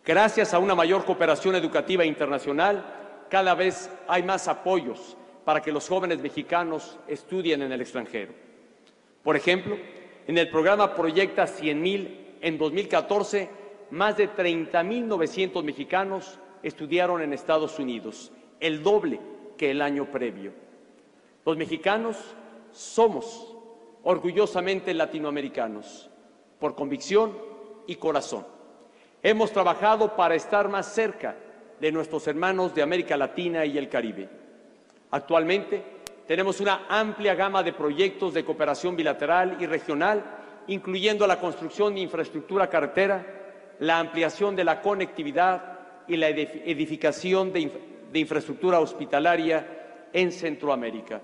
Gracias a una mayor cooperación educativa internacional, cada vez hay más apoyos para que los jóvenes mexicanos estudien en el extranjero. Por ejemplo, en el programa Proyecta 100,000, en 2014, más de 30,900 mexicanos estudiaron en Estados Unidos, el doble que el año previo. Los mexicanos somos orgullosamente latinoamericanos, por convicción y corazón. Hemos trabajado para estar más cerca de nuestros hermanos de América Latina y el Caribe. Actualmente tenemos una amplia gama de proyectos de cooperación bilateral y regional, incluyendo la construcción de infraestructura carretera, la ampliación de la conectividad y la edificación de infraestructura hospitalaria en Centroamérica.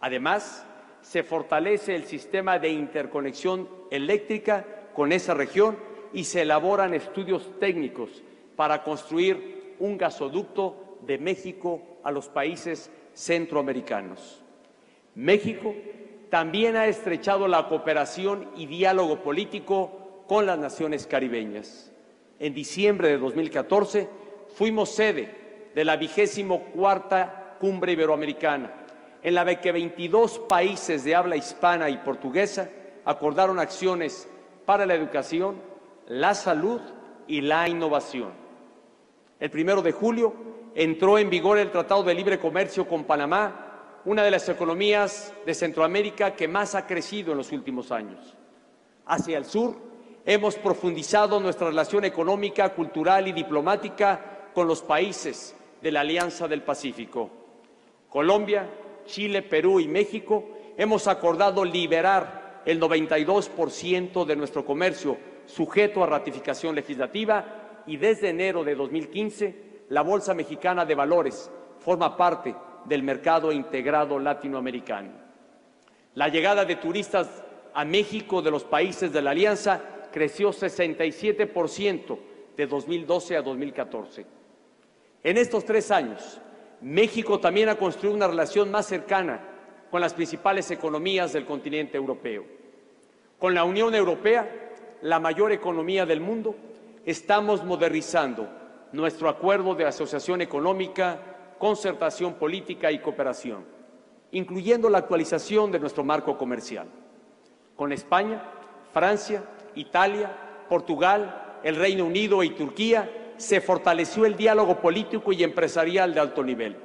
Además, se fortalece el sistema de interconexión eléctrica con esa región y se elaboran estudios técnicos para construir un gasoducto de México a los países centroamericanos. México también ha estrechado la cooperación y diálogo político con las naciones caribeñas. En diciembre de 2014 fuimos sede de la 24ª Cumbre Iberoamericana, en la que 22 países de habla hispana y portuguesa acordaron acciones para la educación, la salud y la innovación. El 1 de julio entró en vigor el Tratado de Libre Comercio con Panamá, una de las economías de Centroamérica que más ha crecido en los últimos años. Hacia el sur, hemos profundizado nuestra relación económica, cultural y diplomática con los países de la Alianza del Pacífico. Colombia, Chile, Perú y México hemos acordado liberar el 92% de nuestro comercio sujeto a ratificación legislativa y desde enero de 2015 la Bolsa Mexicana de Valores forma parte del mercado integrado latinoamericano. La llegada de turistas a México de los países de la Alianza creció 67% de 2012 a 2014. En estos 3 años, México también ha construido una relación más cercana con las principales economías del continente europeo. Con la Unión Europea, la mayor economía del mundo, estamos modernizando nuestro acuerdo de asociación económica, concertación política y cooperación, incluyendo la actualización de nuestro marco comercial. Con España, Francia, Italia, Portugal, el Reino Unido y Turquía se fortaleció el diálogo político y empresarial de alto nivel.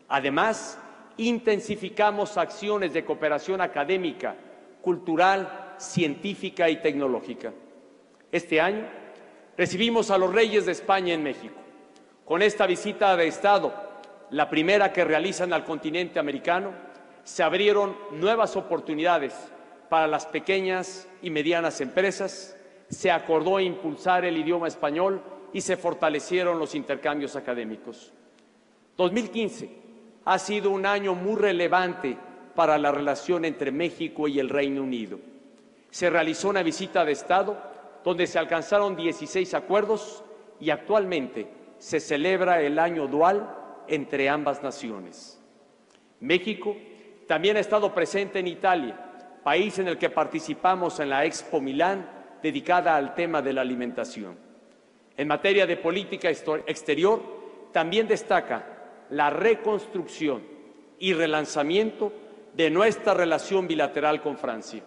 Además, intensificamos acciones de cooperación académica, cultural, científica y tecnológica. Este año recibimos a los Reyes de España en México. Con esta visita de Estado, la primera que realizan al continente americano, se abrieron nuevas oportunidades para las pequeñas y medianas empresas, se acordó impulsar el idioma español y se fortalecieron los intercambios académicos. 2015 ha sido un año muy relevante para la relación entre México y el Reino Unido. Se realizó una visita de Estado donde se alcanzaron 16 acuerdos y actualmente se celebra el año dual entre ambas naciones. México también ha estado presente en Italia, país en el que participamos en la Expo Milán dedicada al tema de la alimentación. En materia de política exterior, también destaca la reconstrucción y relanzamiento de nuestra relación bilateral con Francia.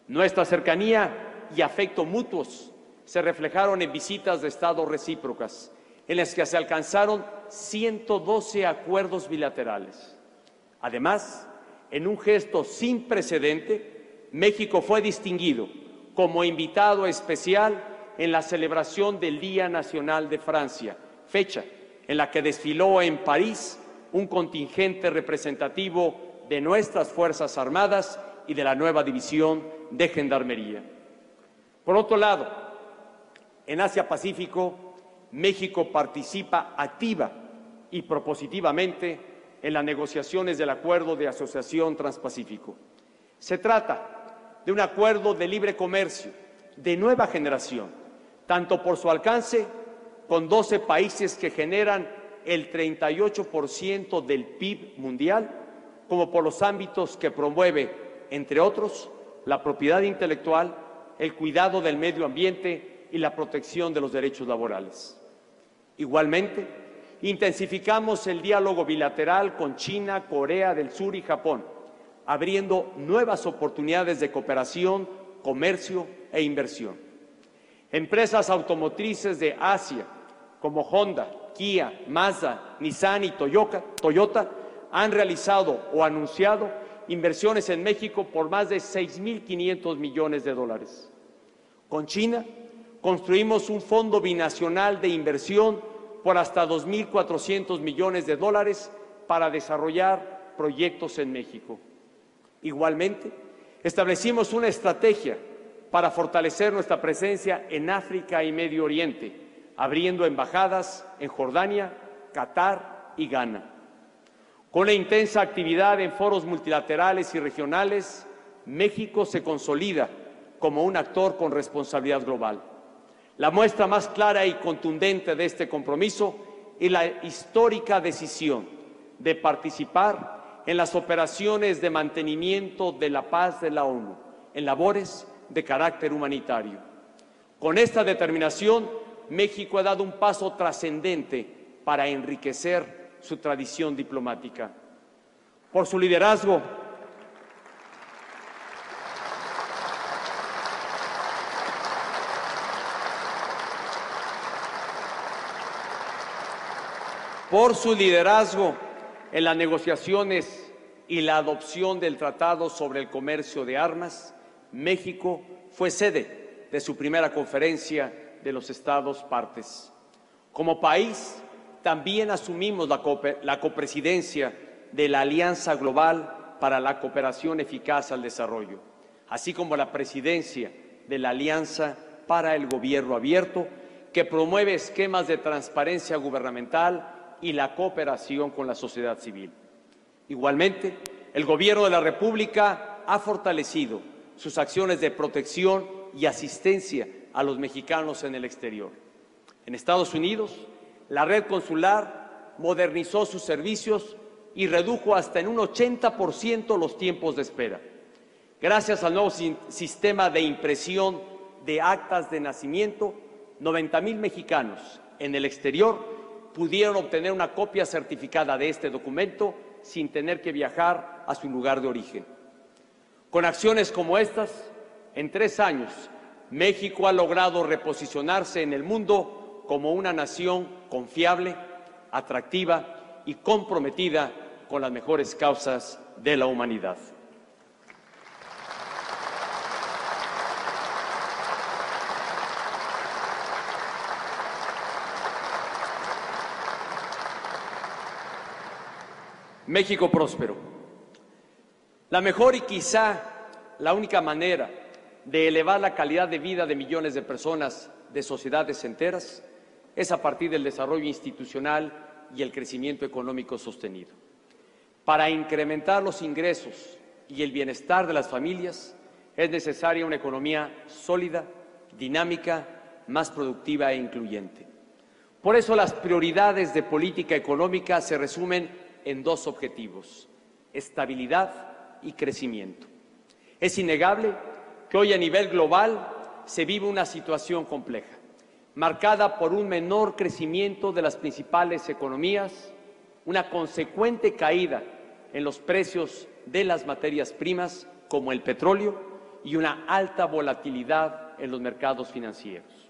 Nuestra cercanía y afecto mutuos se reflejaron en visitas de Estado recíprocas, en las que se alcanzaron 112 acuerdos bilaterales. Además, en un gesto sin precedente, México fue distinguido como invitado especial en la celebración del Día Nacional de Francia, fecha en la que desfiló en París un contingente representativo de nuestras Fuerzas Armadas y de la nueva división de Gendarmería. Por otro lado, en Asia-Pacífico, México participa activa y propositivamente en las negociaciones del Acuerdo de Asociación Transpacífico. Se trata de un acuerdo de libre comercio de nueva generación, tanto por su alcance, con 12 países que generan el 38% del PIB mundial, como por los ámbitos que promueve, entre otros, la propiedad intelectual, el cuidado del medio ambiente y la protección de los derechos laborales. Igualmente, intensificamos el diálogo bilateral con China, Corea del Sur y Japón, abriendo nuevas oportunidades de cooperación, comercio e inversión. Empresas automotrices de Asia, como Honda, Kia, Mazda, Nissan y Toyota, han realizado o anunciado inversiones en México por más de 6.500 millones de dólares. Con China, construimos un fondo binacional de inversión por hasta 2.400 millones de dólares para desarrollar proyectos en México. Igualmente, establecimos una estrategia para fortalecer nuestra presencia en África y Medio Oriente, abriendo embajadas en Jordania, Qatar y Ghana. Con la intensa actividad en foros multilaterales y regionales, México se consolida como un actor con responsabilidad global. La muestra más clara y contundente de este compromiso es la histórica decisión de participar en las operaciones de mantenimiento de la paz de la ONU, en labores de carácter humanitario. Con esta determinación, México ha dado un paso trascendente para enriquecer su tradición diplomática. Por su liderazgo, por su liderazgo en las negociaciones y la adopción del Tratado sobre el Comercio de Armas, México fue sede de su primera conferencia de los Estados partes. Como país, también asumimos la copresidencia de la Alianza Global para la Cooperación Eficaz al Desarrollo, así como la presidencia de la Alianza para el Gobierno Abierto, que promueve esquemas de transparencia gubernamental y la cooperación con la sociedad civil. Igualmente, el Gobierno de la República ha fortalecido sus acciones de protección y asistencia a los mexicanos en el exterior. En Estados Unidos, la red consular modernizó sus servicios y redujo hasta en un 80% los tiempos de espera. Gracias al nuevo sistema de impresión de actas de nacimiento, 90,000 mexicanos en el exterior pudieron obtener una copia certificada de este documento sin tener que viajar a su lugar de origen. Con acciones como estas, en 3 años, México ha logrado reposicionarse en el mundo como una nación confiable, atractiva y comprometida con las mejores causas de la humanidad. México próspero. La mejor y quizá la única manera de elevar la calidad de vida de millones de personas, de sociedades enteras, es a partir del desarrollo institucional y el crecimiento económico sostenido. Para incrementar los ingresos y el bienestar de las familias, es necesaria una economía sólida, dinámica, más productiva e incluyente. Por eso las prioridades de política económica se resumen en 2 objetivos: estabilidad y crecimiento. Es innegable que hoy a nivel global se vive una situación compleja, marcada por un menor crecimiento de las principales economías, una consecuente caída en los precios de las materias primas como el petróleo y una alta volatilidad en los mercados financieros.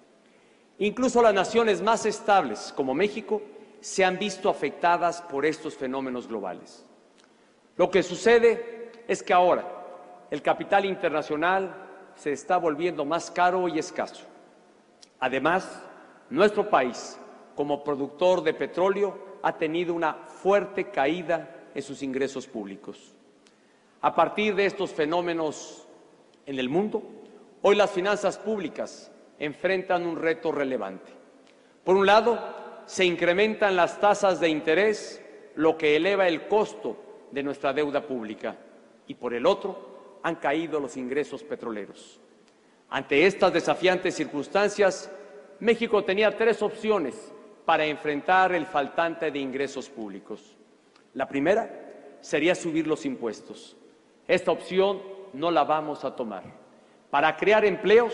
Incluso las naciones más estables, como México, se han visto afectadas por estos fenómenos globales. Lo que sucede es que ahora el capital internacional se está volviendo más caro y escaso. Además, nuestro país, como productor de petróleo, ha tenido una fuerte caída en sus ingresos públicos. A partir de estos fenómenos en el mundo, hoy las finanzas públicas enfrentan un reto relevante. Por un lado, se incrementan las tasas de interés, lo que eleva el costo de nuestra deuda pública, y por el otro, han caído los ingresos petroleros. Ante estas desafiantes circunstancias, México tenía 3 opciones para enfrentar el faltante de ingresos públicos. La primera sería subir los impuestos. Esta opción no la vamos a tomar. Para crear empleos,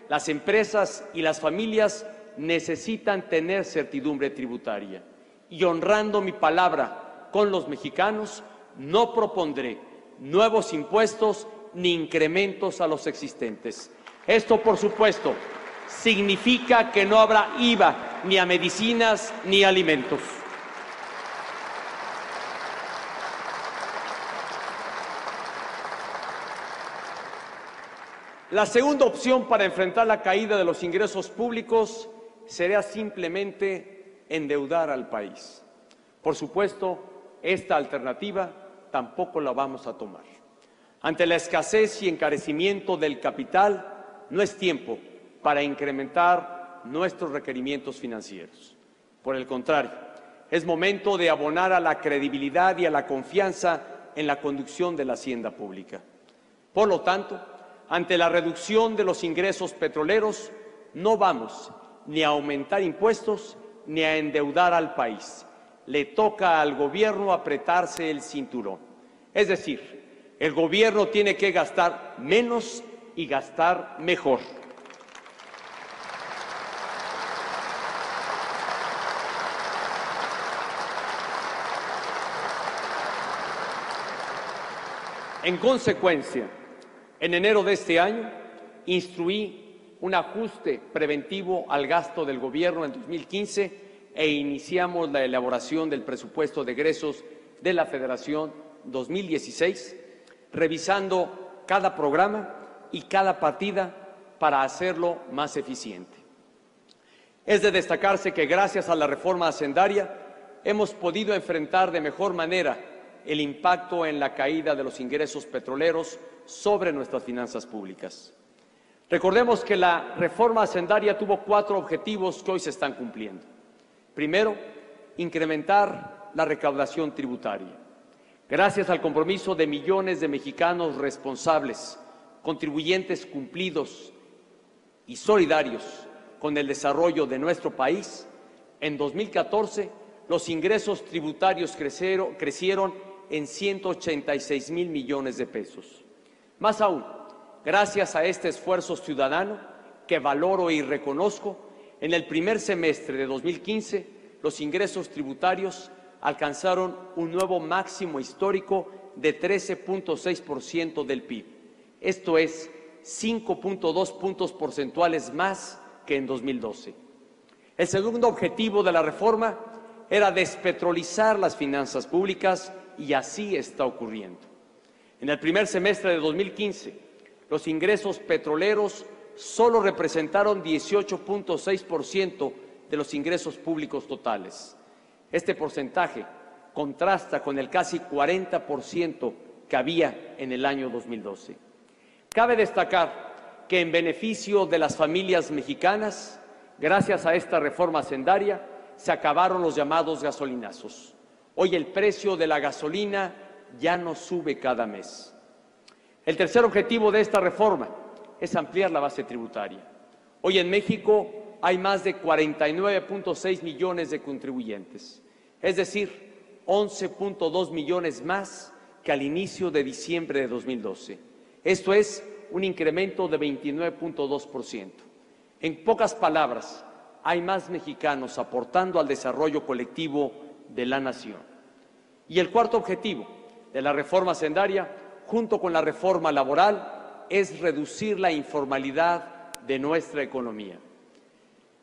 las empresas y las familias necesitan tener certidumbre tributaria. Y honrando mi palabra con los mexicanos, no propondré nuevos impuestos ni incrementos a los existentes. Esto, por supuesto, significa que no habrá IVA ni a medicinas ni a alimentos. La segunda opción para enfrentar la caída de los ingresos públicos sería simplemente endeudar al país. Por supuesto, esta alternativa tampoco la vamos a tomar. Ante la escasez y encarecimiento del capital, no es tiempo para incrementar nuestros requerimientos financieros. Por el contrario, es momento de abonar a la credibilidad y a la confianza en la conducción de la hacienda pública. Por lo tanto, ante la reducción de los ingresos petroleros, no vamos ni a aumentar impuestos ni a endeudar al país. Le toca al gobierno apretarse el cinturón. Es decir, el gobierno tiene que gastar menos y gastar mejor. En consecuencia, en enero de este año, instruí un ajuste preventivo al gasto del gobierno en 2015 e iniciamos la elaboración del presupuesto de egresos de la Federación 2016, revisando cada programa y cada partida para hacerlo más eficiente. Es de destacarse que gracias a la reforma hacendaria hemos podido enfrentar de mejor manera el impacto en la caída de los ingresos petroleros sobre nuestras finanzas públicas. Recordemos que la reforma hacendaria tuvo 4 objetivos que hoy se están cumpliendo. Primero, incrementar la recaudación tributaria. Gracias al compromiso de millones de mexicanos responsables, contribuyentes cumplidos y solidarios con el desarrollo de nuestro país, en 2014 los ingresos tributarios crecieron en 186,000 millones de pesos. Más aún, gracias a este esfuerzo ciudadano, que valoro y reconozco, en el primer semestre de 2015 los ingresos tributarios alcanzaron un nuevo máximo histórico de 13.6% del PIB. Esto es 5.2 puntos porcentuales más que en 2012. El segundo objetivo de la reforma era despetrolizar las finanzas públicas y así está ocurriendo. En el primer semestre de 2015, los ingresos petroleros solo representaron 18.6% de los ingresos públicos totales. Este porcentaje contrasta con el casi 40% que había en el año 2012. Cabe destacar que en beneficio de las familias mexicanas, gracias a esta reforma hacendaria, se acabaron los llamados gasolinazos. Hoy el precio de la gasolina ya no sube cada mes. El tercer objetivo de esta reforma es ampliar la base tributaria. Hoy en México hay más de 49.6 millones de contribuyentes, es decir, 11.2 millones más que al inicio de diciembre de 2012. Esto es un incremento de 29.2%. En pocas palabras, hay más mexicanos aportando al desarrollo colectivo de la nación. Y el cuarto objetivo de la reforma hacendaria, junto con la reforma laboral, es reducir la informalidad de nuestra economía.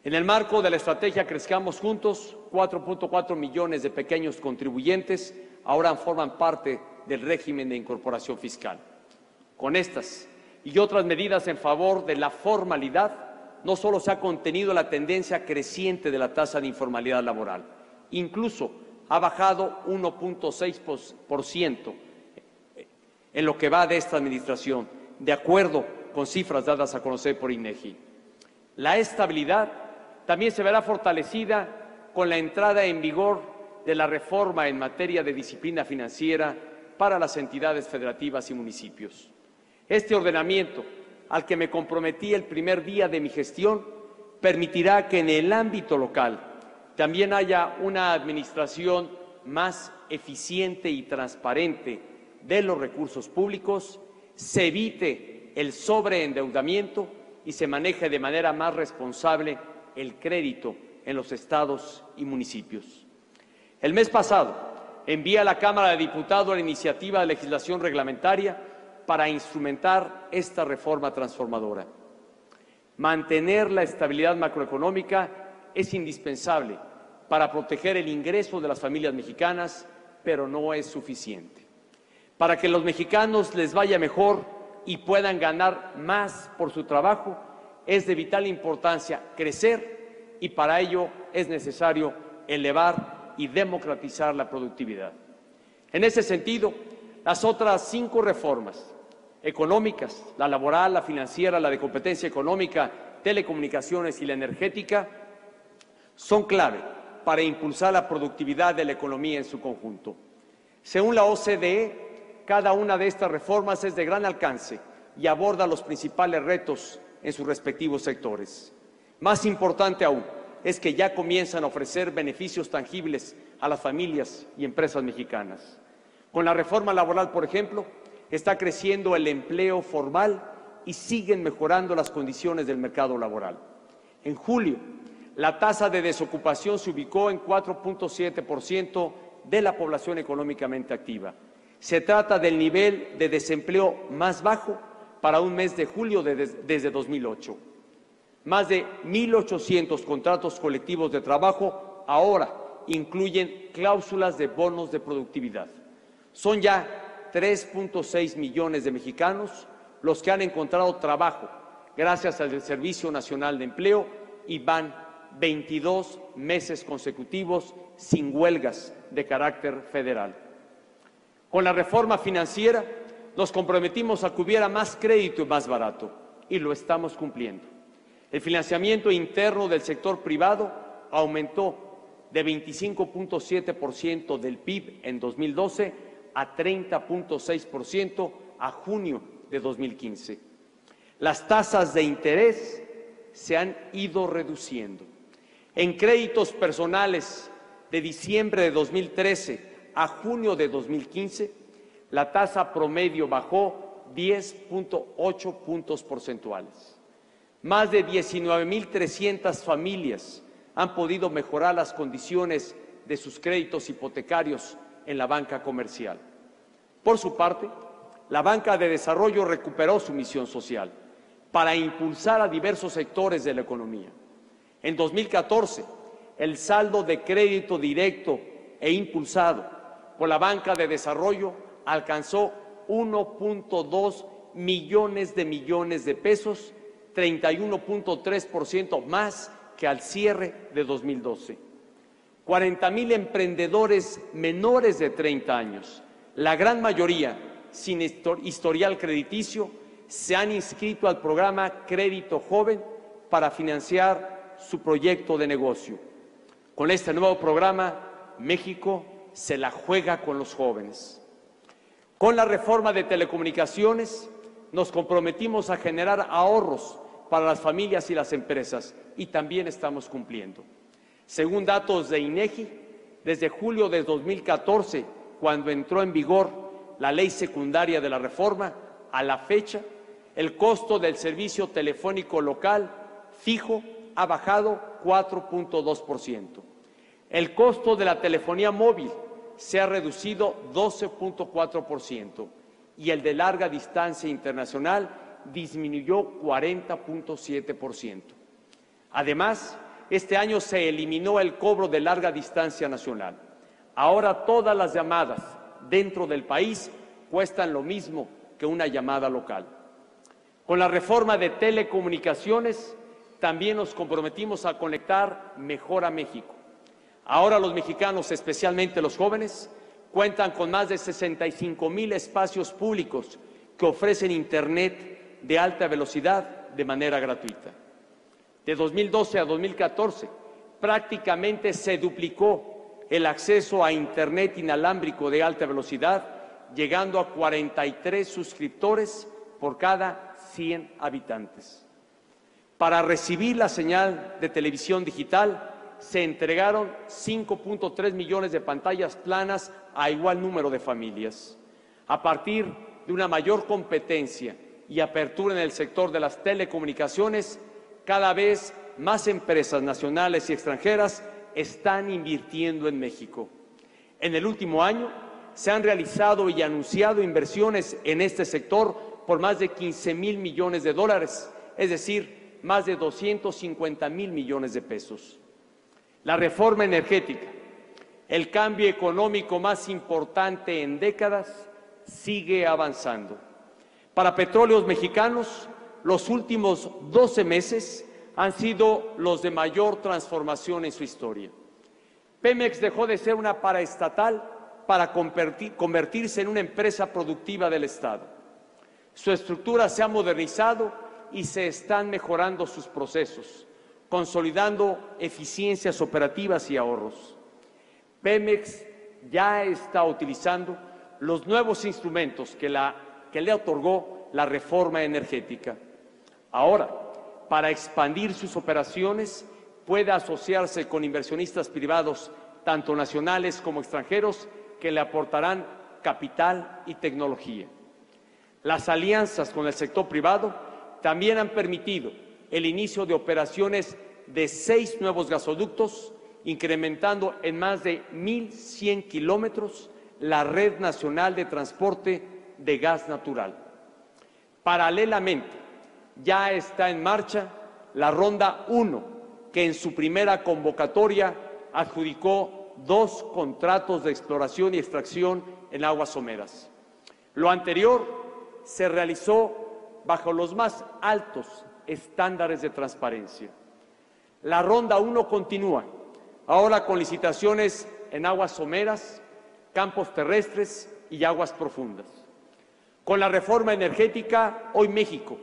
En el marco de la estrategia Crezcamos Juntos, 4.4 millones de pequeños contribuyentes ahora forman parte del régimen de incorporación fiscal. Con estas y otras medidas en favor de la formalidad, no solo se ha contenido la tendencia creciente de la tasa de informalidad laboral, incluso ha bajado 1.6% en lo que va de esta administración, de acuerdo con cifras dadas a conocer por INEGI. La estabilidad también se verá fortalecida con la entrada en vigor de la reforma en materia de disciplina financiera para las entidades federativas y municipios. Este ordenamiento, al que me comprometí el primer día de mi gestión, permitirá que en el ámbito local también haya una administración más eficiente y transparente de los recursos públicos, se evite el sobreendeudamiento y se maneje de manera más responsable el crédito en los estados y municipios. El mes pasado envié a la Cámara de Diputados la iniciativa de legislación reglamentaria para instrumentar esta reforma transformadora. Mantener la estabilidad macroeconómica es indispensable para proteger el ingreso de las familias mexicanas, pero no es suficiente. Para que los mexicanos les vaya mejor y puedan ganar más por su trabajo, es de vital importancia crecer y para ello es necesario elevar y democratizar la productividad. En ese sentido, las otras 5 reformas económicas, la laboral, la financiera, la de competencia económica, telecomunicaciones y la energética, son clave para impulsar la productividad de la economía en su conjunto. Según la OCDE, cada una de estas reformas es de gran alcance y aborda los principales retos en sus respectivos sectores. Más importante aún es que ya comienzan a ofrecer beneficios tangibles a las familias y empresas mexicanas. Con la reforma laboral, por ejemplo, está creciendo el empleo formal y siguen mejorando las condiciones del mercado laboral. En julio, la tasa de desocupación se ubicó en 4.7% de la población económicamente activa. Se trata del nivel de desempleo más bajo para un mes de julio desde 2008. Más de 1.800 contratos colectivos de trabajo ahora incluyen cláusulas de bonos de productividad. Son ya 3.6 millones de mexicanos los que han encontrado trabajo gracias al Servicio Nacional de Empleo y van 22 meses consecutivos sin huelgas de carácter federal. Con la reforma financiera nos comprometimos a que hubiera más crédito y más barato, y lo estamos cumpliendo. El financiamiento interno del sector privado aumentó de 25.7% del PIB en 2012 a 30.6% a junio de 2015. Las tasas de interés se han ido reduciendo. En créditos personales de diciembre de 2013 a junio de 2015, la tasa promedio bajó 10.8 puntos porcentuales. Más de 19.300 familias han podido mejorar las condiciones de sus créditos hipotecarios en la banca comercial. Por su parte, la banca de desarrollo recuperó su misión social para impulsar a diversos sectores de la economía. En 2014, el saldo de crédito directo e impulsado por la banca de desarrollo alcanzó 1.2 millones de pesos, 31.3% más que al cierre de 2012. 40,000 emprendedores menores de 30 años, la gran mayoría sin historial crediticio, se han inscrito al programa Crédito Joven para financiar su proyecto de negocio. Con este nuevo programa, México se la juega con los jóvenes. Con la reforma de telecomunicaciones, nos comprometimos a generar ahorros para las familias y las empresas, y también estamos cumpliendo. Según datos de INEGI, desde julio de 2014, cuando entró en vigor la ley secundaria de la reforma, a la fecha, el costo del servicio telefónico local fijo ha bajado 4.2%. El costo de la telefonía móvil se ha reducido 12.4% y el de larga distancia internacional disminuyó 40.7%. Además, este año se eliminó el cobro de larga distancia nacional. Ahora todas las llamadas dentro del país cuestan lo mismo que una llamada local. Con la reforma de telecomunicaciones también nos comprometimos a conectar mejor a México. Ahora los mexicanos, especialmente los jóvenes, cuentan con más de 65,000 espacios públicos que ofrecen Internet de alta velocidad de manera gratuita. De 2012 a 2014, prácticamente se duplicó el acceso a Internet inalámbrico de alta velocidad, llegando a 43 suscriptores por cada 100 habitantes. Para recibir la señal de televisión digital, se entregaron 5.3 millones de pantallas planas a igual número de familias. A partir de una mayor competencia y apertura en el sector de las telecomunicaciones, cada vez más empresas nacionales y extranjeras están invirtiendo en México. En el último año se han realizado y anunciado inversiones en este sector por más de 15,000 millones de dólares, es decir, más de 250,000 millones de pesos. La reforma energética, el cambio económico más importante en décadas, sigue avanzando. Para Petróleos Mexicanos, los últimos 12 meses han sido los de mayor transformación en su historia. Pemex dejó de ser una paraestatal para convertirse en una empresa productiva del Estado. Su estructura se ha modernizado y se están mejorando sus procesos, consolidando eficiencias operativas y ahorros. Pemex ya está utilizando los nuevos instrumentos que le otorgó la reforma energética. Ahora, para expandir sus operaciones, puede asociarse con inversionistas privados, tanto nacionales como extranjeros, que le aportarán capital y tecnología. Las alianzas con el sector privado también han permitido el inicio de operaciones de 6 nuevos gasoductos, incrementando en más de 1,100 kilómetros la red nacional de transporte de gas natural. Paralelamente, ya está en marcha la Ronda 1, que en su primera convocatoria adjudicó 2 contratos de exploración y extracción en aguas someras. Lo anterior se realizó bajo los más altos estándares de transparencia. La ronda 1 continúa, ahora con licitaciones en aguas someras, campos terrestres y aguas profundas. Con la reforma energética, hoy México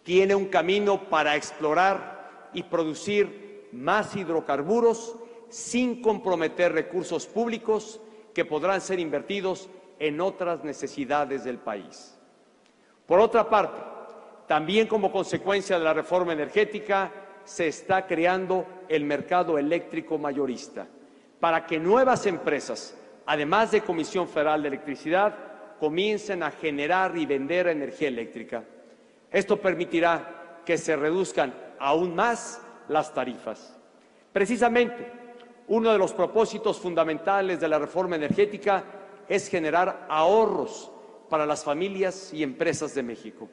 tiene un camino para explorar y producir más hidrocarburos sin comprometer recursos públicos que podrán ser invertidos en otras necesidades del país. Por otra parte, también como consecuencia de la reforma energética, se está creando el mercado eléctrico mayorista para que nuevas empresas, además de Comisión Federal de Electricidad, comiencen a generar y vender energía eléctrica. Esto permitirá que se reduzcan aún más las tarifas. Precisamente, uno de los propósitos fundamentales de la reforma energética es generar ahorros para las familias y empresas de México.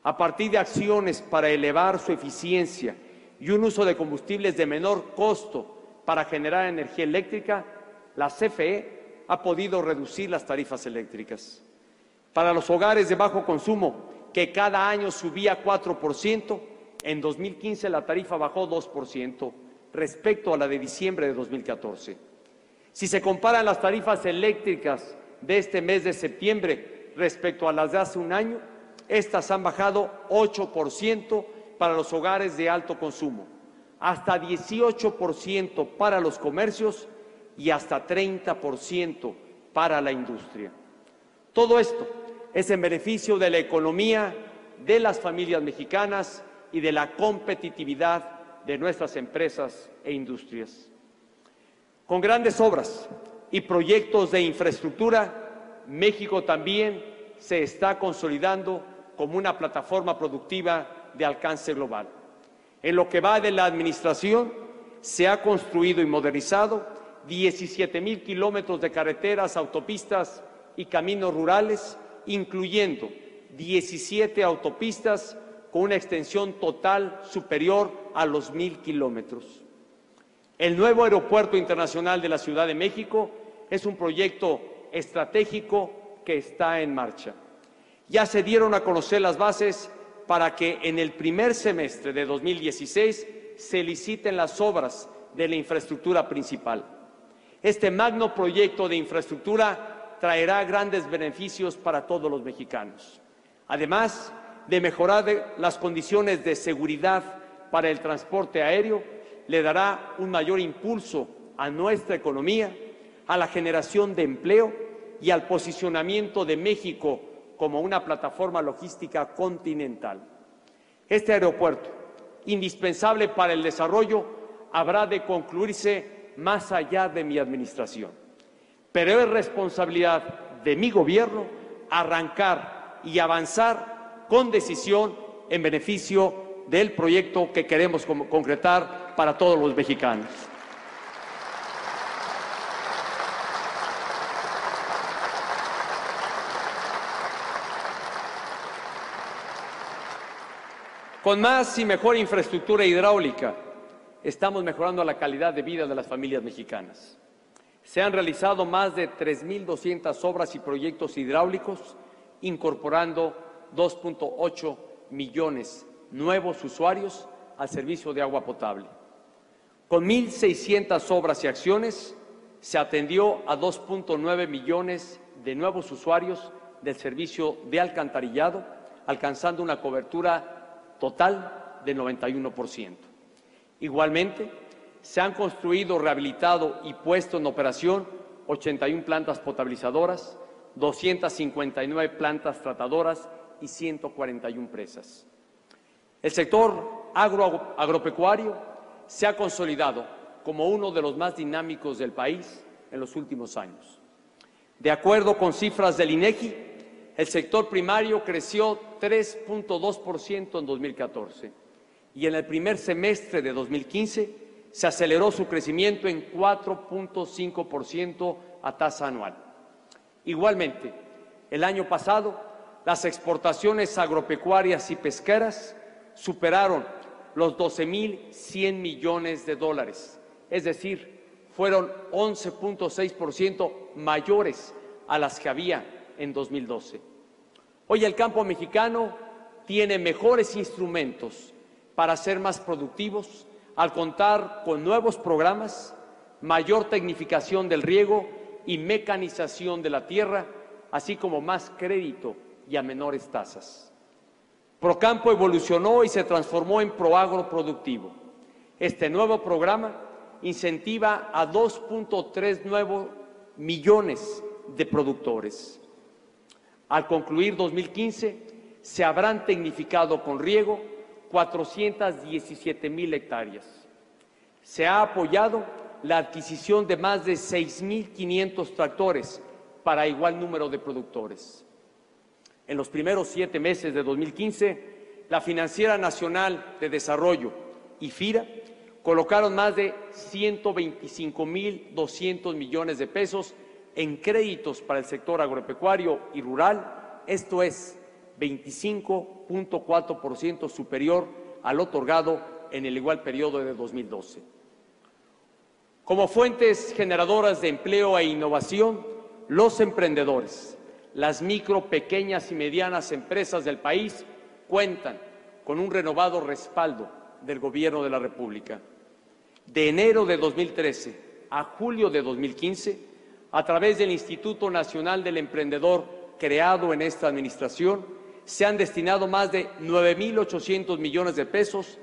A partir de acciones para elevar su eficiencia y un uso de combustibles de menor costo para generar energía eléctrica, la CFE ha podido reducir las tarifas eléctricas. Para los hogares de bajo consumo, que cada año subía 4%, en 2015 la tarifa bajó 2% respecto a la de diciembre de 2014. Si se comparan las tarifas eléctricas de este mes de septiembre respecto a las de hace un año, estas han bajado 8% para los hogares de alto consumo, hasta 18% para los comercios y hasta 30% para la industria. Todo esto es en beneficio de la economía, de las familias mexicanas y de la competitividad de nuestras empresas e industrias. Con grandes obras y proyectos de infraestructura, México también se está consolidando como una plataforma productiva de alcance global. En lo que va de la administración, se ha construido y modernizado 17,000 kilómetros de carreteras, autopistas y caminos rurales, incluyendo 17 autopistas con una extensión total superior a los 1,000 kilómetros. El nuevo Aeropuerto Internacional de la Ciudad de México es un proyecto estratégico que está en marcha. Ya se dieron a conocer las bases para que en el primer semestre de 2016 se liciten las obras de la infraestructura principal. Este magno proyecto de infraestructura traerá grandes beneficios para todos los mexicanos, además de mejorar las condiciones de seguridad para el transporte aéreo. Le dará un mayor impulso a nuestra economía, a la generación de empleo y al posicionamiento de México como una plataforma logística continental. Este aeropuerto, indispensable para el desarrollo, habrá de concluirse más allá de mi administración. Pero es responsabilidad de mi gobierno arrancar y avanzar con decisión en beneficio del proyecto que queremos concretar para todos los mexicanos. Con más y mejor infraestructura hidráulica, estamos mejorando la calidad de vida de las familias mexicanas. Se han realizado más de 3,200 obras y proyectos hidráulicos, incorporando 2,8 millones nuevos usuarios al servicio de agua potable. Con 1,600 obras y acciones, se atendió a 2,9 millones de nuevos usuarios del servicio de alcantarillado, alcanzando una cobertura total del 91%. Igualmente, se han construido, rehabilitado y puesto en operación 81 plantas potabilizadoras, 259 plantas tratadoras y 141 presas. El sector agropecuario se ha consolidado como uno de los más dinámicos del país en los últimos años. De acuerdo con cifras del INEGI, el sector primario creció 3,2% en 2014 y en el primer semestre de 2015 se aceleró su crecimiento en 4,5% a tasa anual. Igualmente, el año pasado, las exportaciones agropecuarias y pesqueras superaron los 12,100 millones de dólares es decir, fueron 11.6% mayores a las que había en 2012. Hoy el campo mexicano tiene mejores instrumentos para ser más productivos al contar con nuevos programas, mayor tecnificación del riego y mecanización de la tierra, así como más crédito y a menores tasas. Procampo evolucionó y se transformó en Proagro Productivo. Este nuevo programa incentiva a 2.3 nuevos millones de productores. Al concluir 2015, se habrán tecnificado con riego 417,000 hectáreas. Se ha apoyado la adquisición de más de 6,500 tractores para igual número de productores. En los primeros 7 meses de 2015, la Financiera Nacional de Desarrollo y FIRA colocaron más de 125,200 millones de pesos en créditos para el sector agropecuario y rural, esto es 25.4% superior al otorgado en el igual periodo de 2012. Como fuentes generadoras de empleo e innovación, los emprendedores, las micro, pequeñas y medianas empresas del país cuentan con un renovado respaldo del Gobierno de la República. De enero de 2013 a julio de 2015, a través del Instituto Nacional del Emprendedor creado en esta administración, se han destinado más de 9,800 millones de pesos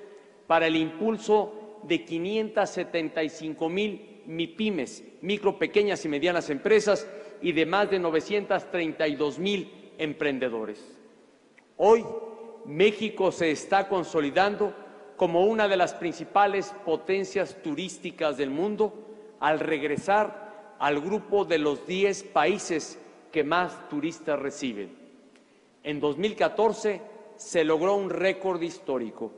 para el impulso de 575,000 MIPYMES, micro, pequeñas y medianas empresas, y de más de 932,000 emprendedores. Hoy, México se está consolidando como una de las principales potencias turísticas del mundo al regresar al grupo de los 10 países que más turistas reciben. En 2014 se logró un récord histórico.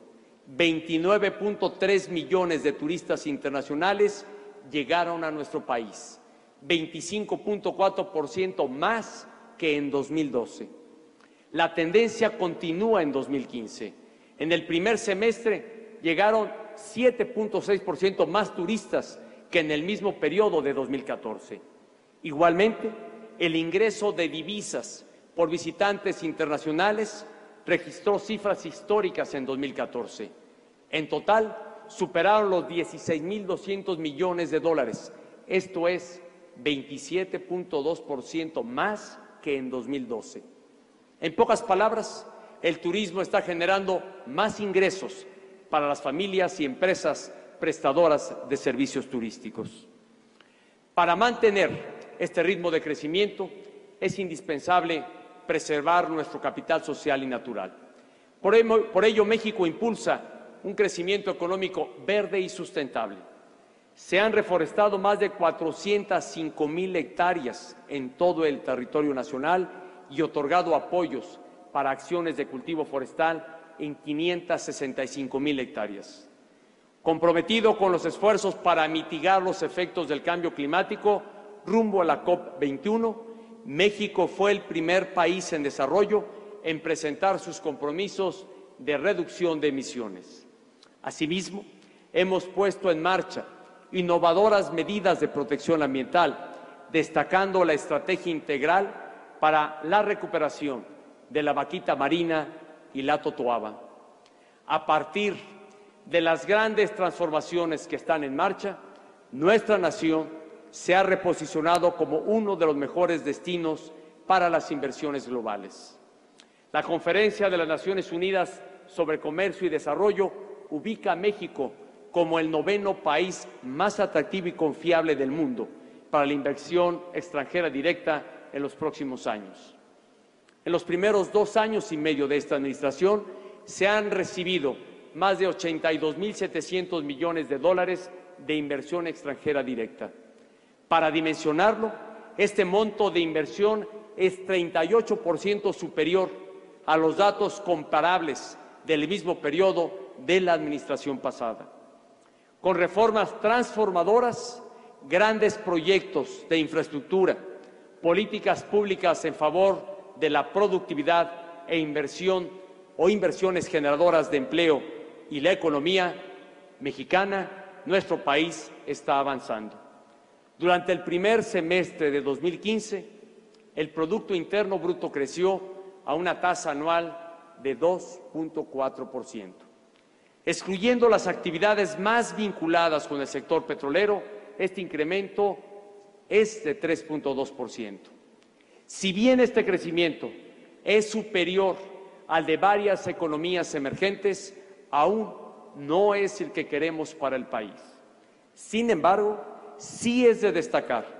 29.3 millones de turistas internacionales llegaron a nuestro país, 25.4% más que en 2012. La tendencia continúa en 2015. En el primer semestre llegaron 7.6% más turistas que en el mismo periodo de 2014. Igualmente, el ingreso de divisas por visitantes internacionales registró cifras históricas en 2014. En total, superaron los 16,200 millones de dólares. Esto es 27.2% más que en 2012. En pocas palabras, el turismo está generando más ingresos para las familias y empresas prestadoras de servicios turísticos. Para mantener este ritmo de crecimiento, es indispensable preservar nuestro capital social y natural. Por ello, México impulsa un crecimiento económico verde y sustentable. Se han reforestado más de 405,000 hectáreas en todo el territorio nacional y otorgado apoyos para acciones de cultivo forestal en 565,000 hectáreas. Comprometido con los esfuerzos para mitigar los efectos del cambio climático, rumbo a la COP21, México fue el primer país en desarrollo en presentar sus compromisos de reducción de emisiones. Asimismo, hemos puesto en marcha innovadoras medidas de protección ambiental, destacando la estrategia integral para la recuperación de la vaquita marina y la totoaba. A partir de las grandes transformaciones que están en marcha, nuestra nación se ha reposicionado como uno de los mejores destinos para las inversiones globales. La Conferencia de las Naciones Unidas sobre Comercio y Desarrollo ubica a México como el 9º país más atractivo y confiable del mundo para la inversión extranjera directa en los próximos años. En los primeros 2 años y medio de esta administración se han recibido más de 82,700 millones de dólares de inversión extranjera directa. Para dimensionarlo, este monto de inversión es 38% superior a los datos comparables del mismo periodo de la administración pasada. Con reformas transformadoras, grandes proyectos de infraestructura, políticas públicas en favor de la productividad e inversión o inversiones generadoras de empleo y la economía mexicana nuestro país está avanzando. Durante el primer semestre de 2015, el Producto Interno Bruto creció a una tasa anual de 2.4%. Excluyendo las actividades más vinculadas con el sector petrolero, este incremento es de 3.2%. Si bien este crecimiento es superior al de varias economías emergentes, aún no es el que queremos para el país. Sin embargo, sí es de destacar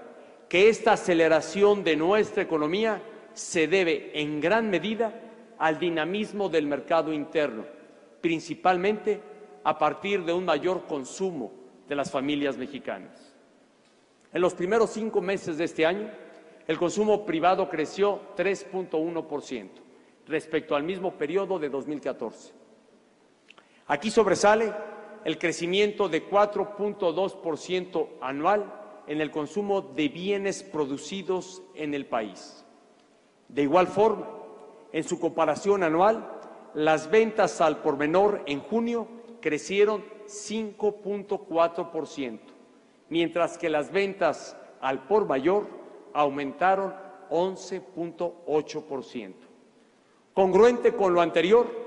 que esta aceleración de nuestra economía se debe en gran medida al dinamismo del mercado interno, principalmente a partir de un mayor consumo de las familias mexicanas. En los primeros 5 meses de este año, el consumo privado creció 3.1% respecto al mismo periodo de 2014. Aquí sobresale el crecimiento de 4.2% anual en el consumo de bienes producidos en el país. De igual forma, en su comparación anual, las ventas al por menor en junio crecieron 5.4%, mientras que las ventas al por mayor aumentaron 11.8%. Congruente con lo anterior,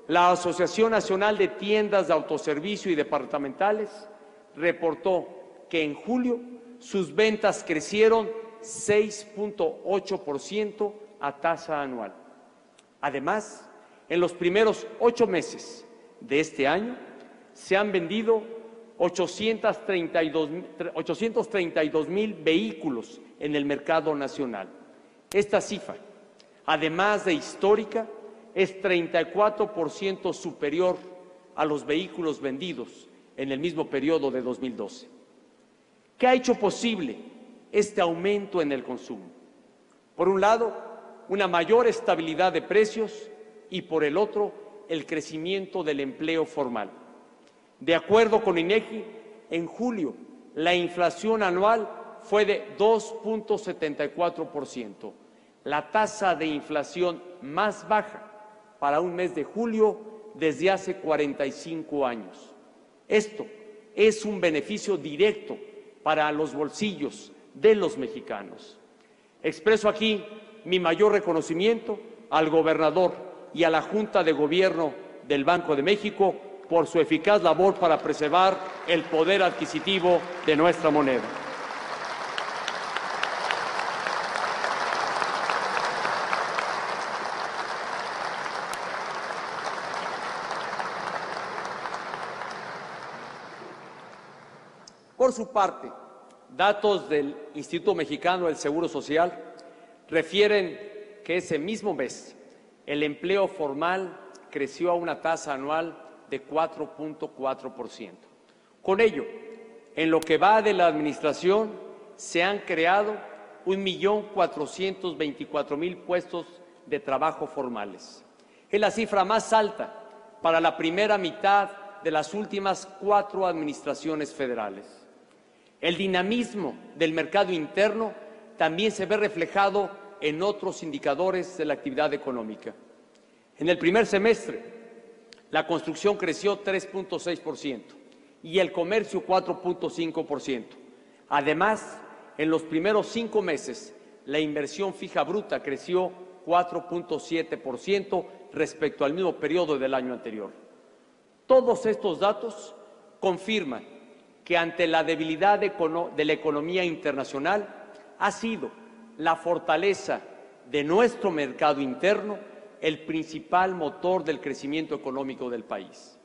la Asociación Nacional de Tiendas de Autoservicio y Departamentales reportó que en julio sus ventas crecieron 6.8% a tasa anual. Además, en los primeros 8 meses de este año se han vendido 832,000 vehículos en el mercado nacional. Esta cifra, además de histórica, es 34% superior a los vehículos vendidos en el mismo periodo de 2012. ¿Qué ha hecho posible este aumento en el consumo? Por un lado, una mayor estabilidad de precios y por el otro, el crecimiento del empleo formal. De acuerdo con INEGI, en julio la inflación anual fue de 2.74%, la tasa de inflación más baja para un mes de julio desde hace 45 años. Esto es un beneficio directo para los bolsillos de los mexicanos. Expreso aquí mi mayor reconocimiento al gobernador y a la Junta de Gobierno del Banco de México por su eficaz labor para preservar el poder adquisitivo de nuestra moneda. Por su parte, datos del Instituto Mexicano del Seguro Social refieren que ese mismo mes el empleo formal creció a una tasa anual de 4.4%. Con ello, en lo que va de la administración, se han creado 1.424.000 puestos de trabajo formales. Es la cifra más alta para la primera mitad de las últimas 4 administraciones federales. El dinamismo del mercado interno también se ve reflejado en otros indicadores de la actividad económica. En el primer semestre, la construcción creció 3.6% y el comercio 4.5%. Además, en los primeros 5 meses, la inversión fija bruta creció 4.7% respecto al mismo periodo del año anterior. Todos estos datos confirman que ante la debilidad de la economía internacional ha sido la fortaleza de nuestro mercado interno el principal motor del crecimiento económico del país.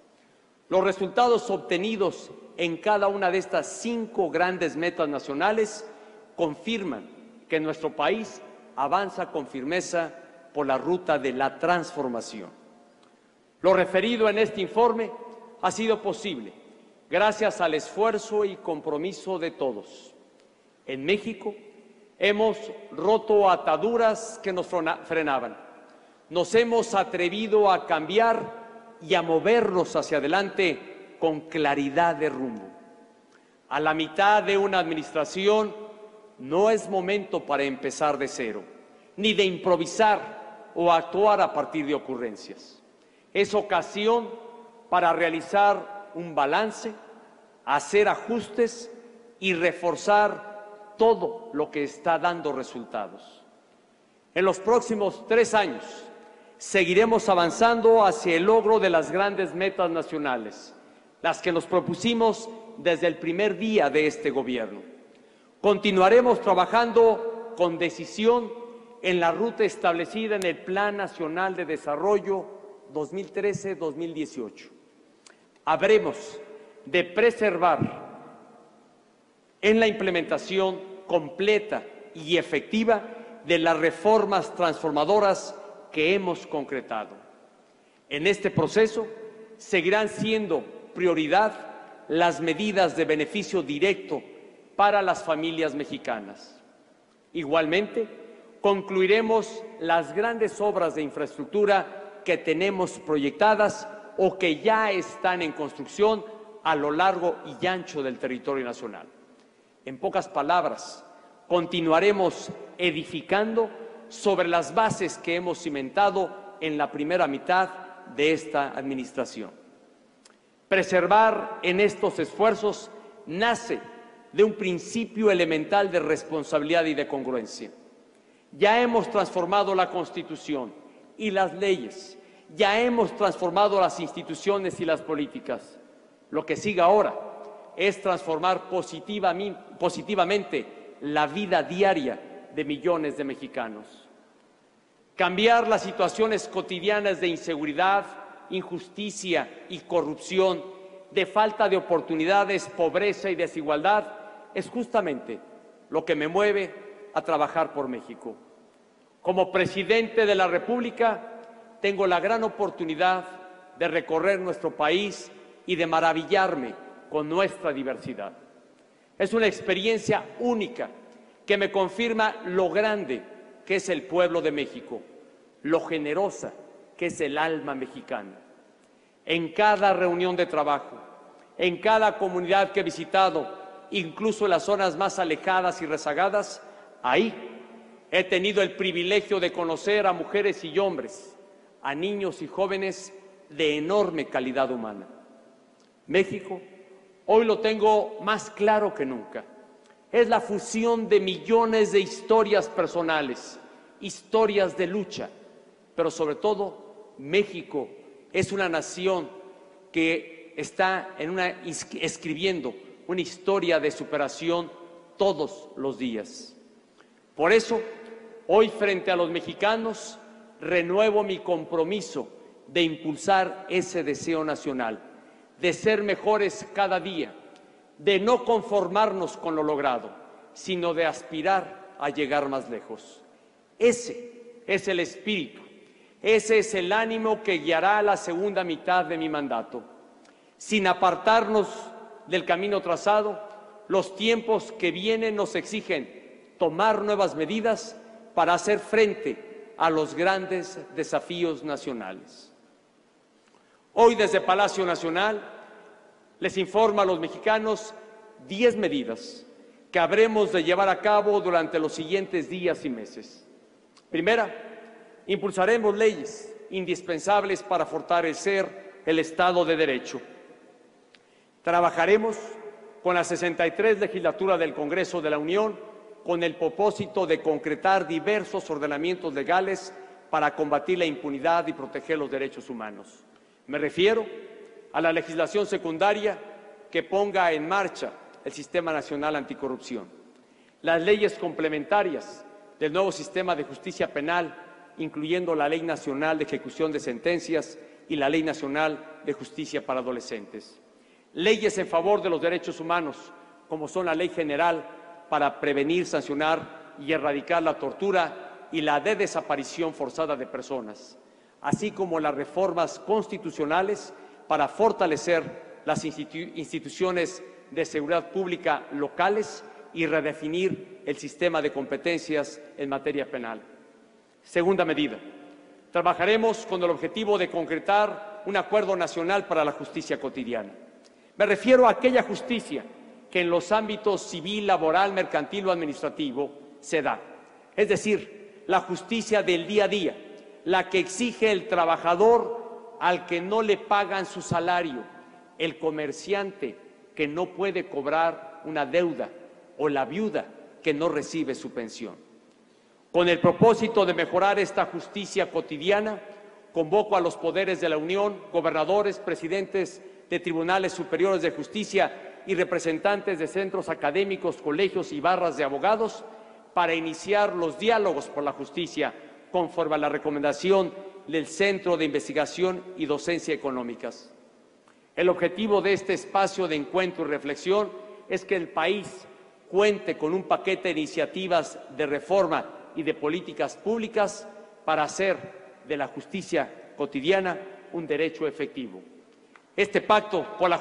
Los resultados obtenidos en cada una de estas 5 grandes metas nacionales confirman que nuestro país avanza con firmeza por la ruta de la transformación. Lo referido en este informe ha sido posible gracias al esfuerzo y compromiso de todos. En México hemos roto ataduras que nos frenaban. Nos hemos atrevido a cambiar y a movernos hacia adelante con claridad de rumbo. A la mitad de una administración no es momento para empezar de cero, ni de improvisar o actuar a partir de ocurrencias. Es ocasión para realizar un balance, hacer ajustes y reforzar todo lo que está dando resultados. En los próximos 3 años seguiremos avanzando hacia el logro de las grandes metas nacionales, las que nos propusimos desde el primer día de este gobierno. Continuaremos trabajando con decisión en la ruta establecida en el Plan Nacional de Desarrollo 2013-2018. Habremos de preservar en la implementación completa y efectiva de las reformas transformadoras que hemos concretado. En este proceso seguirán siendo prioridad las medidas de beneficio directo para las familias mexicanas. Igualmente, concluiremos las grandes obras de infraestructura que tenemos proyectadas o que ya están en construcción a lo largo y ancho del territorio nacional. En pocas palabras, continuaremos edificando sobre las bases que hemos cimentado en la primera mitad de esta administración. Preservar en estos esfuerzos nace de un principio elemental de responsabilidad y de congruencia. Ya hemos transformado la Constitución y las leyes, ya hemos transformado las instituciones y las políticas. Lo que sigue ahora es transformar positivamente la vida diaria de millones de mexicanos. Cambiar las situaciones cotidianas de inseguridad, injusticia y corrupción, de falta de oportunidades, pobreza y desigualdad, es justamente lo que me mueve a trabajar por México. Como presidente de la República, tengo la gran oportunidad de recorrer nuestro país y de maravillarme con nuestra diversidad. Es una experiencia única que me confirma lo grande que es el pueblo de México, lo generosa que es el alma mexicana. En cada reunión de trabajo, en cada comunidad que he visitado, incluso en las zonas más alejadas y rezagadas, ahí he tenido el privilegio de conocer a mujeres y hombres, a niños y jóvenes de enorme calidad humana. México, hoy lo tengo más claro que nunca, es la fusión de millones de historias personales, historias de lucha, pero sobre todo México es una nación que está escribiendo una historia de superación todos los días. Por eso, hoy frente a los mexicanos, renuevo mi compromiso de impulsar ese deseo nacional, de ser mejores cada día, de no conformarnos con lo logrado, sino de aspirar a llegar más lejos. Ese es el espíritu, ese es el ánimo que guiará la segunda mitad de mi mandato. Sin apartarnos del camino trazado, los tiempos que vienen nos exigen tomar nuevas medidas para hacer frente a los grandes desafíos nacionales. Hoy desde Palacio Nacional les informo a los mexicanos 10 medidas que habremos de llevar a cabo durante los siguientes días y meses. Primera, impulsaremos leyes indispensables para fortalecer el Estado de Derecho. Trabajaremos con la 63 legislatura del Congreso de la Unión con el propósito de concretar diversos ordenamientos legales para combatir la impunidad y proteger los derechos humanos. Me refiero a la legislación secundaria que ponga en marcha el Sistema Nacional Anticorrupción, las leyes complementarias del nuevo sistema de justicia penal, incluyendo la Ley Nacional de Ejecución de Sentencias y la Ley Nacional de Justicia para Adolescentes. Leyes en favor de los derechos humanos, como son la Ley General para prevenir, sancionar y erradicar la tortura y la de desaparición forzada de personas, así como las reformas constitucionales para fortalecer las instituciones de seguridad pública locales y redefinir el sistema de competencias en materia penal. Segunda medida, trabajaremos con el objetivo de concretar un acuerdo nacional para la justicia cotidiana. Me refiero a aquella justicia que en los ámbitos civil, laboral, mercantil o administrativo se da. Es decir, la justicia del día a día, la que exige el trabajador al que no le pagan su salario, el comerciante que no puede cobrar una deuda o la viuda que no recibe su pensión. Con el propósito de mejorar esta justicia cotidiana, convoco a los poderes de la Unión, gobernadores, presidentes de tribunales superiores de justicia y representantes de centros académicos, colegios y barras de abogados para iniciar los diálogos por la justicia conforme a la recomendación del Centro de Investigación y Docencia Económicas. El objetivo de este espacio de encuentro y reflexión es que el país cuente con un paquete de iniciativas de reforma y de políticas públicas para hacer de la justicia cotidiana un derecho efectivo. Este pacto por la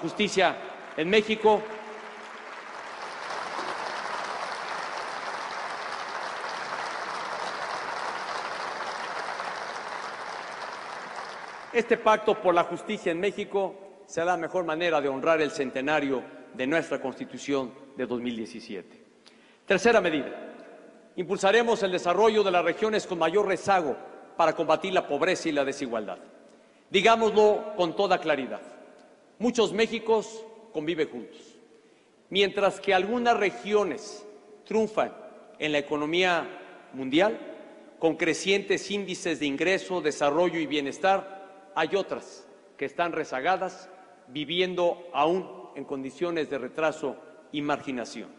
justicia en México será la mejor manera de honrar el centenario de nuestra Constitución de 2017. Tercera medida. Impulsaremos el desarrollo de las regiones con mayor rezago para combatir la pobreza y la desigualdad. Digámoslo con toda claridad. Muchos Méxicos conviven juntos. Mientras que algunas regiones triunfan en la economía mundial, con crecientes índices de ingreso, desarrollo y bienestar, hay otras que están rezagadas, viviendo aún en condiciones de retraso y marginación.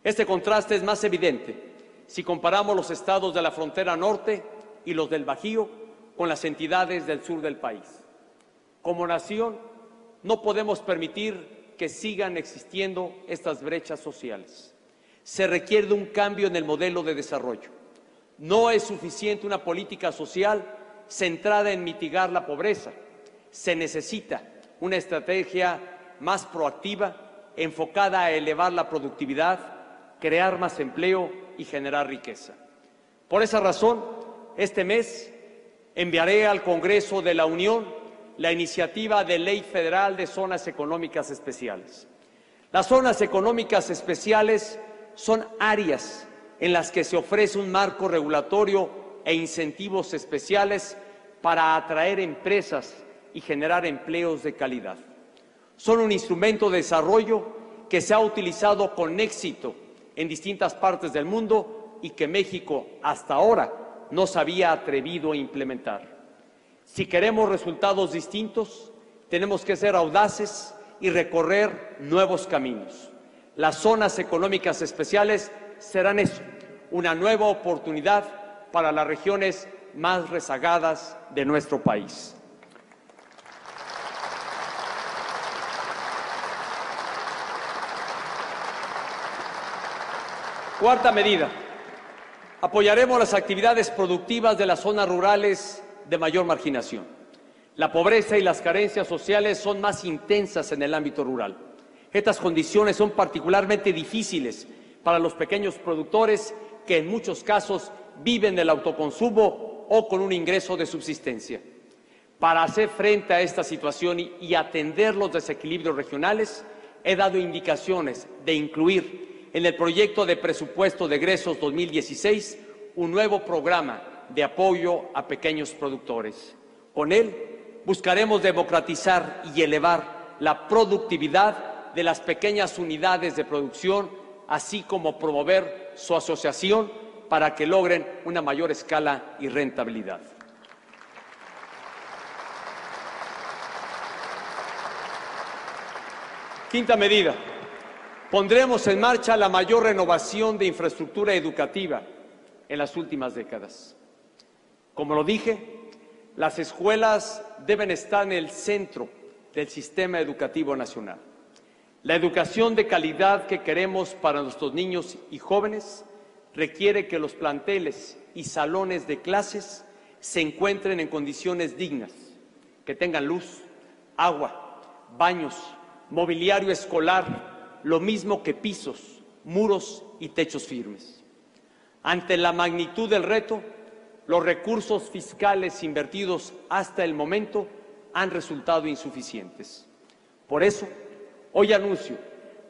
Este contraste es más evidente si comparamos los estados de la frontera norte y los del Bajío con las entidades del sur del país. Como nación, no podemos permitir que sigan existiendo estas brechas sociales. Se requiere de un cambio en el modelo de desarrollo. No es suficiente una política social centrada en mitigar la pobreza. Se necesita una estrategia más proactiva, enfocada a elevar la productividad, crear más empleo y generar riqueza. Por esa razón, este mes enviaré al Congreso de la Unión la iniciativa de Ley Federal de Zonas Económicas Especiales. Las zonas económicas especiales son áreas en las que se ofrece un marco regulatorio e incentivos especiales para atraer empresas y generar empleos de calidad. Son un instrumento de desarrollo que se ha utilizado con éxito en distintas partes del mundo y que México hasta ahora no se había atrevido a implementar. Si queremos resultados distintos, tenemos que ser audaces y recorrer nuevos caminos. Las zonas económicas especiales serán eso, una nueva oportunidad para las regiones más rezagadas de nuestro país. Cuarta medida. Apoyaremos las actividades productivas de las zonas rurales de mayor marginación. La pobreza y las carencias sociales son más intensas en el ámbito rural. Estas condiciones son particularmente difíciles para los pequeños productores que en muchos casos viven del autoconsumo o con un ingreso de subsistencia. Para hacer frente a esta situación y atender los desequilibrios regionales, he dado indicaciones de incluir en el proyecto de presupuesto de egresos 2016 un nuevo programa de apoyo a pequeños productores. Con él buscaremos democratizar y elevar la productividad de las pequeñas unidades de producción, así como promover su asociación para que logren una mayor escala y rentabilidad. Quinta medida. Pondremos en marcha la mayor renovación de infraestructura educativa en las últimas décadas. Como lo dije, las escuelas deben estar en el centro del sistema educativo nacional. La educación de calidad que queremos para nuestros niños y jóvenes requiere que los planteles y salones de clases se encuentren en condiciones dignas, que tengan luz, agua, baños, mobiliario escolar, lo mismo que pisos, muros y techos firmes. Ante la magnitud del reto, los recursos fiscales invertidos hasta el momento han resultado insuficientes. Por eso, hoy anuncio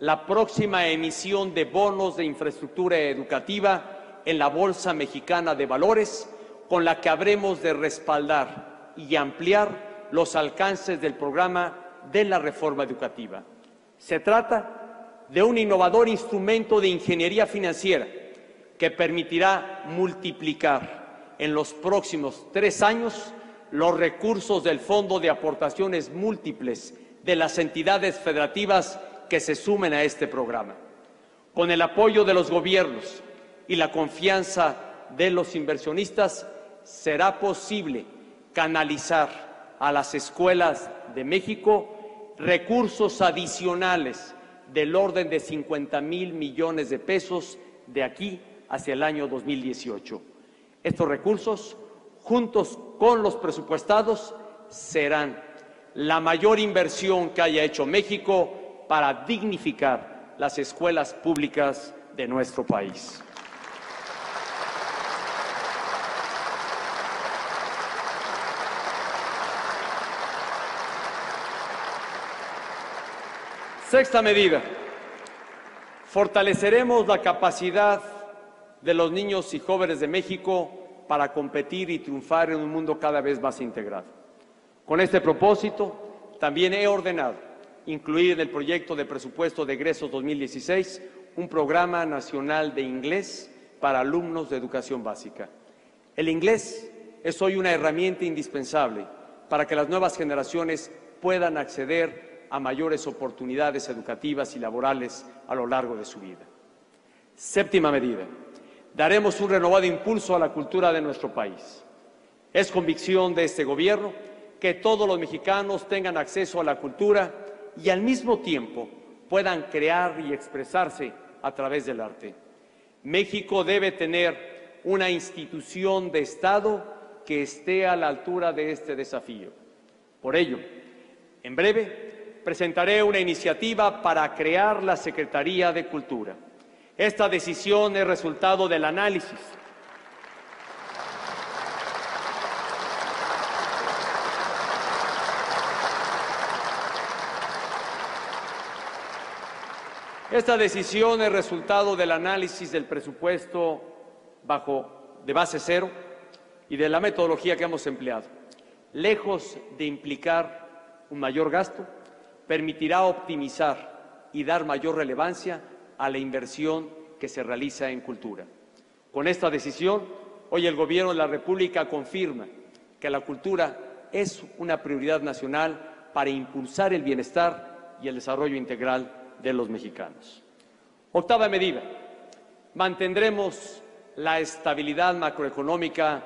la próxima emisión de bonos de infraestructura educativa en la Bolsa Mexicana de Valores, con la que habremos de respaldar y ampliar los alcances del programa de la reforma educativa. Se trata de un innovador instrumento de ingeniería financiera que permitirá multiplicar en los próximos 3 años los recursos del Fondo de Aportaciones Múltiples de las entidades federativas que se sumen a este programa. Con el apoyo de los gobiernos y la confianza de los inversionistas, será posible canalizar a las escuelas de México recursos adicionales del orden de 50,000 millones de pesos de aquí hacia el año 2018. Estos recursos, juntos con los presupuestados, serán la mayor inversión que haya hecho México para dignificar las escuelas públicas de nuestro país. Sexta medida, fortaleceremos la capacidad de los niños y jóvenes de México para competir y triunfar en un mundo cada vez más integrado. Con este propósito, también he ordenado incluir en el proyecto de presupuesto de egresos 2016 un programa nacional de inglés para alumnos de educación básica. El inglés es hoy una herramienta indispensable para que las nuevas generaciones puedan acceder a mayores oportunidades educativas y laborales a lo largo de su vida. Séptima medida, daremos un renovado impulso a la cultura de nuestro país. Es convicción de este gobierno que todos los mexicanos tengan acceso a la cultura y al mismo tiempo puedan crear y expresarse a través del arte. México debe tener una institución de Estado que esté a la altura de este desafío. Por ello, en breve, presentaré una iniciativa para crear la Secretaría de Cultura. Esta decisión es resultado del análisis del presupuesto de base cero y de la metodología que hemos empleado. Lejos de implicar un mayor gasto, permitirá optimizar y dar mayor relevancia a la inversión que se realiza en cultura. Con esta decisión, hoy el Gobierno de la República confirma que la cultura es una prioridad nacional para impulsar el bienestar y el desarrollo integral de los mexicanos. Octava medida, mantendremos la estabilidad macroeconómica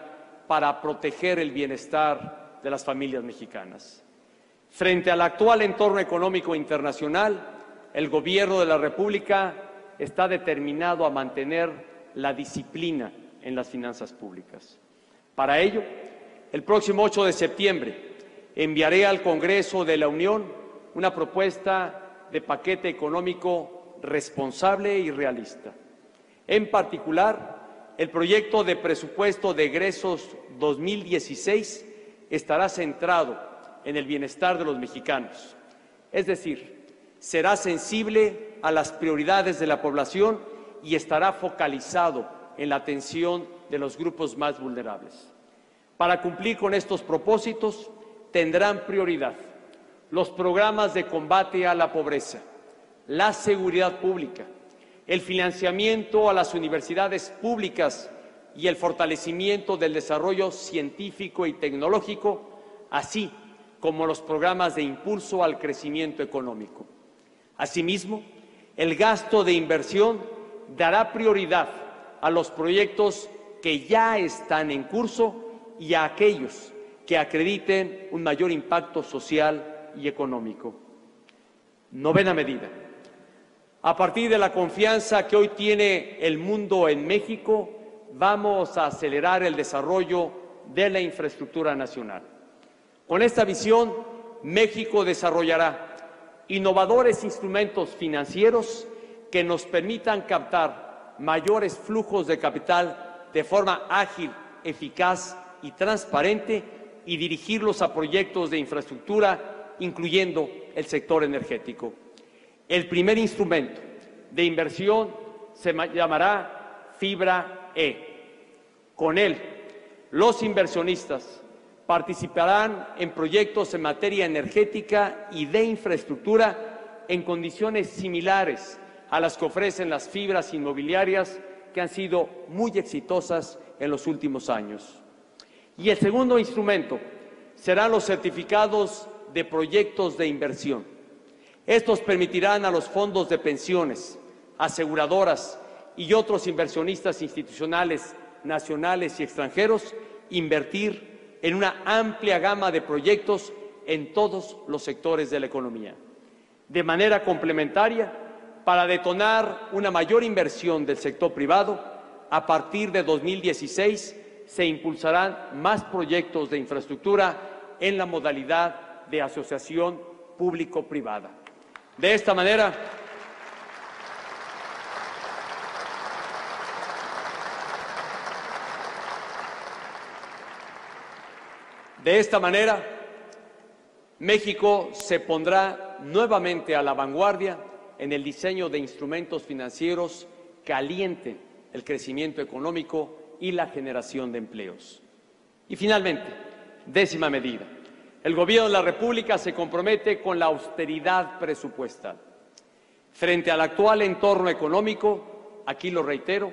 para proteger el bienestar de las familias mexicanas. Frente al actual entorno económico internacional, el Gobierno de la República está determinado a mantener la disciplina en las finanzas públicas. Para ello, el próximo 8 de septiembre enviaré al Congreso de la Unión una propuesta de paquete económico responsable y realista. En particular, el proyecto de presupuesto de egresos 2016 estará centrado en el bienestar de los mexicanos, es decir, será sensible a las prioridades de la población y estará focalizado en la atención de los grupos más vulnerables. Para cumplir con estos propósitos, tendrán prioridad los programas de combate a la pobreza, la seguridad pública, el financiamiento a las universidades públicas y el fortalecimiento del desarrollo científico y tecnológico, así como los programas de impulso al crecimiento económico. Asimismo, el gasto de inversión dará prioridad a los proyectos que ya están en curso y a aquellos que acrediten un mayor impacto social y económico. Novena medida. A partir de la confianza que hoy tiene el mundo en México, vamos a acelerar el desarrollo de la infraestructura nacional. Con esta visión, México desarrollará innovadores instrumentos financieros que nos permitan captar mayores flujos de capital de forma ágil, eficaz y transparente y dirigirlos a proyectos de infraestructura, incluyendo el sector energético. El primer instrumento de inversión se llamará Fibra E. Con él, los inversionistas participarán en proyectos en materia energética y de infraestructura en condiciones similares a las que ofrecen las fibras inmobiliarias que han sido muy exitosas en los últimos años. Y el segundo instrumento serán los certificados de proyectos de inversión. Estos permitirán a los fondos de pensiones, aseguradoras y otros inversionistas institucionales, nacionales y extranjeros invertir en una amplia gama de proyectos en todos los sectores de la economía. De manera complementaria, para detonar una mayor inversión del sector privado, a partir de 2016 se impulsarán más proyectos de infraestructura en la modalidad de asociación público-privada. De esta manera, México se pondrá nuevamente a la vanguardia en el diseño de instrumentos financieros que alienten el crecimiento económico y la generación de empleos. Y finalmente, décima medida, el Gobierno de la República se compromete con la austeridad presupuestal. Frente al actual entorno económico, aquí lo reitero,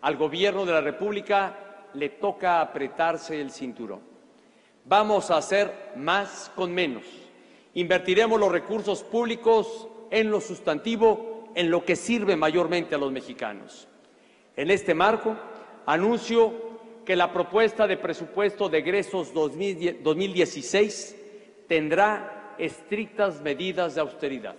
al Gobierno de la República le toca apretarse el cinturón. Vamos a hacer más con menos. Invertiremos los recursos públicos en lo sustantivo, en lo que sirve mayormente a los mexicanos. En este marco, anuncio que la propuesta de presupuesto de egresos 2016 tendrá estrictas medidas de austeridad.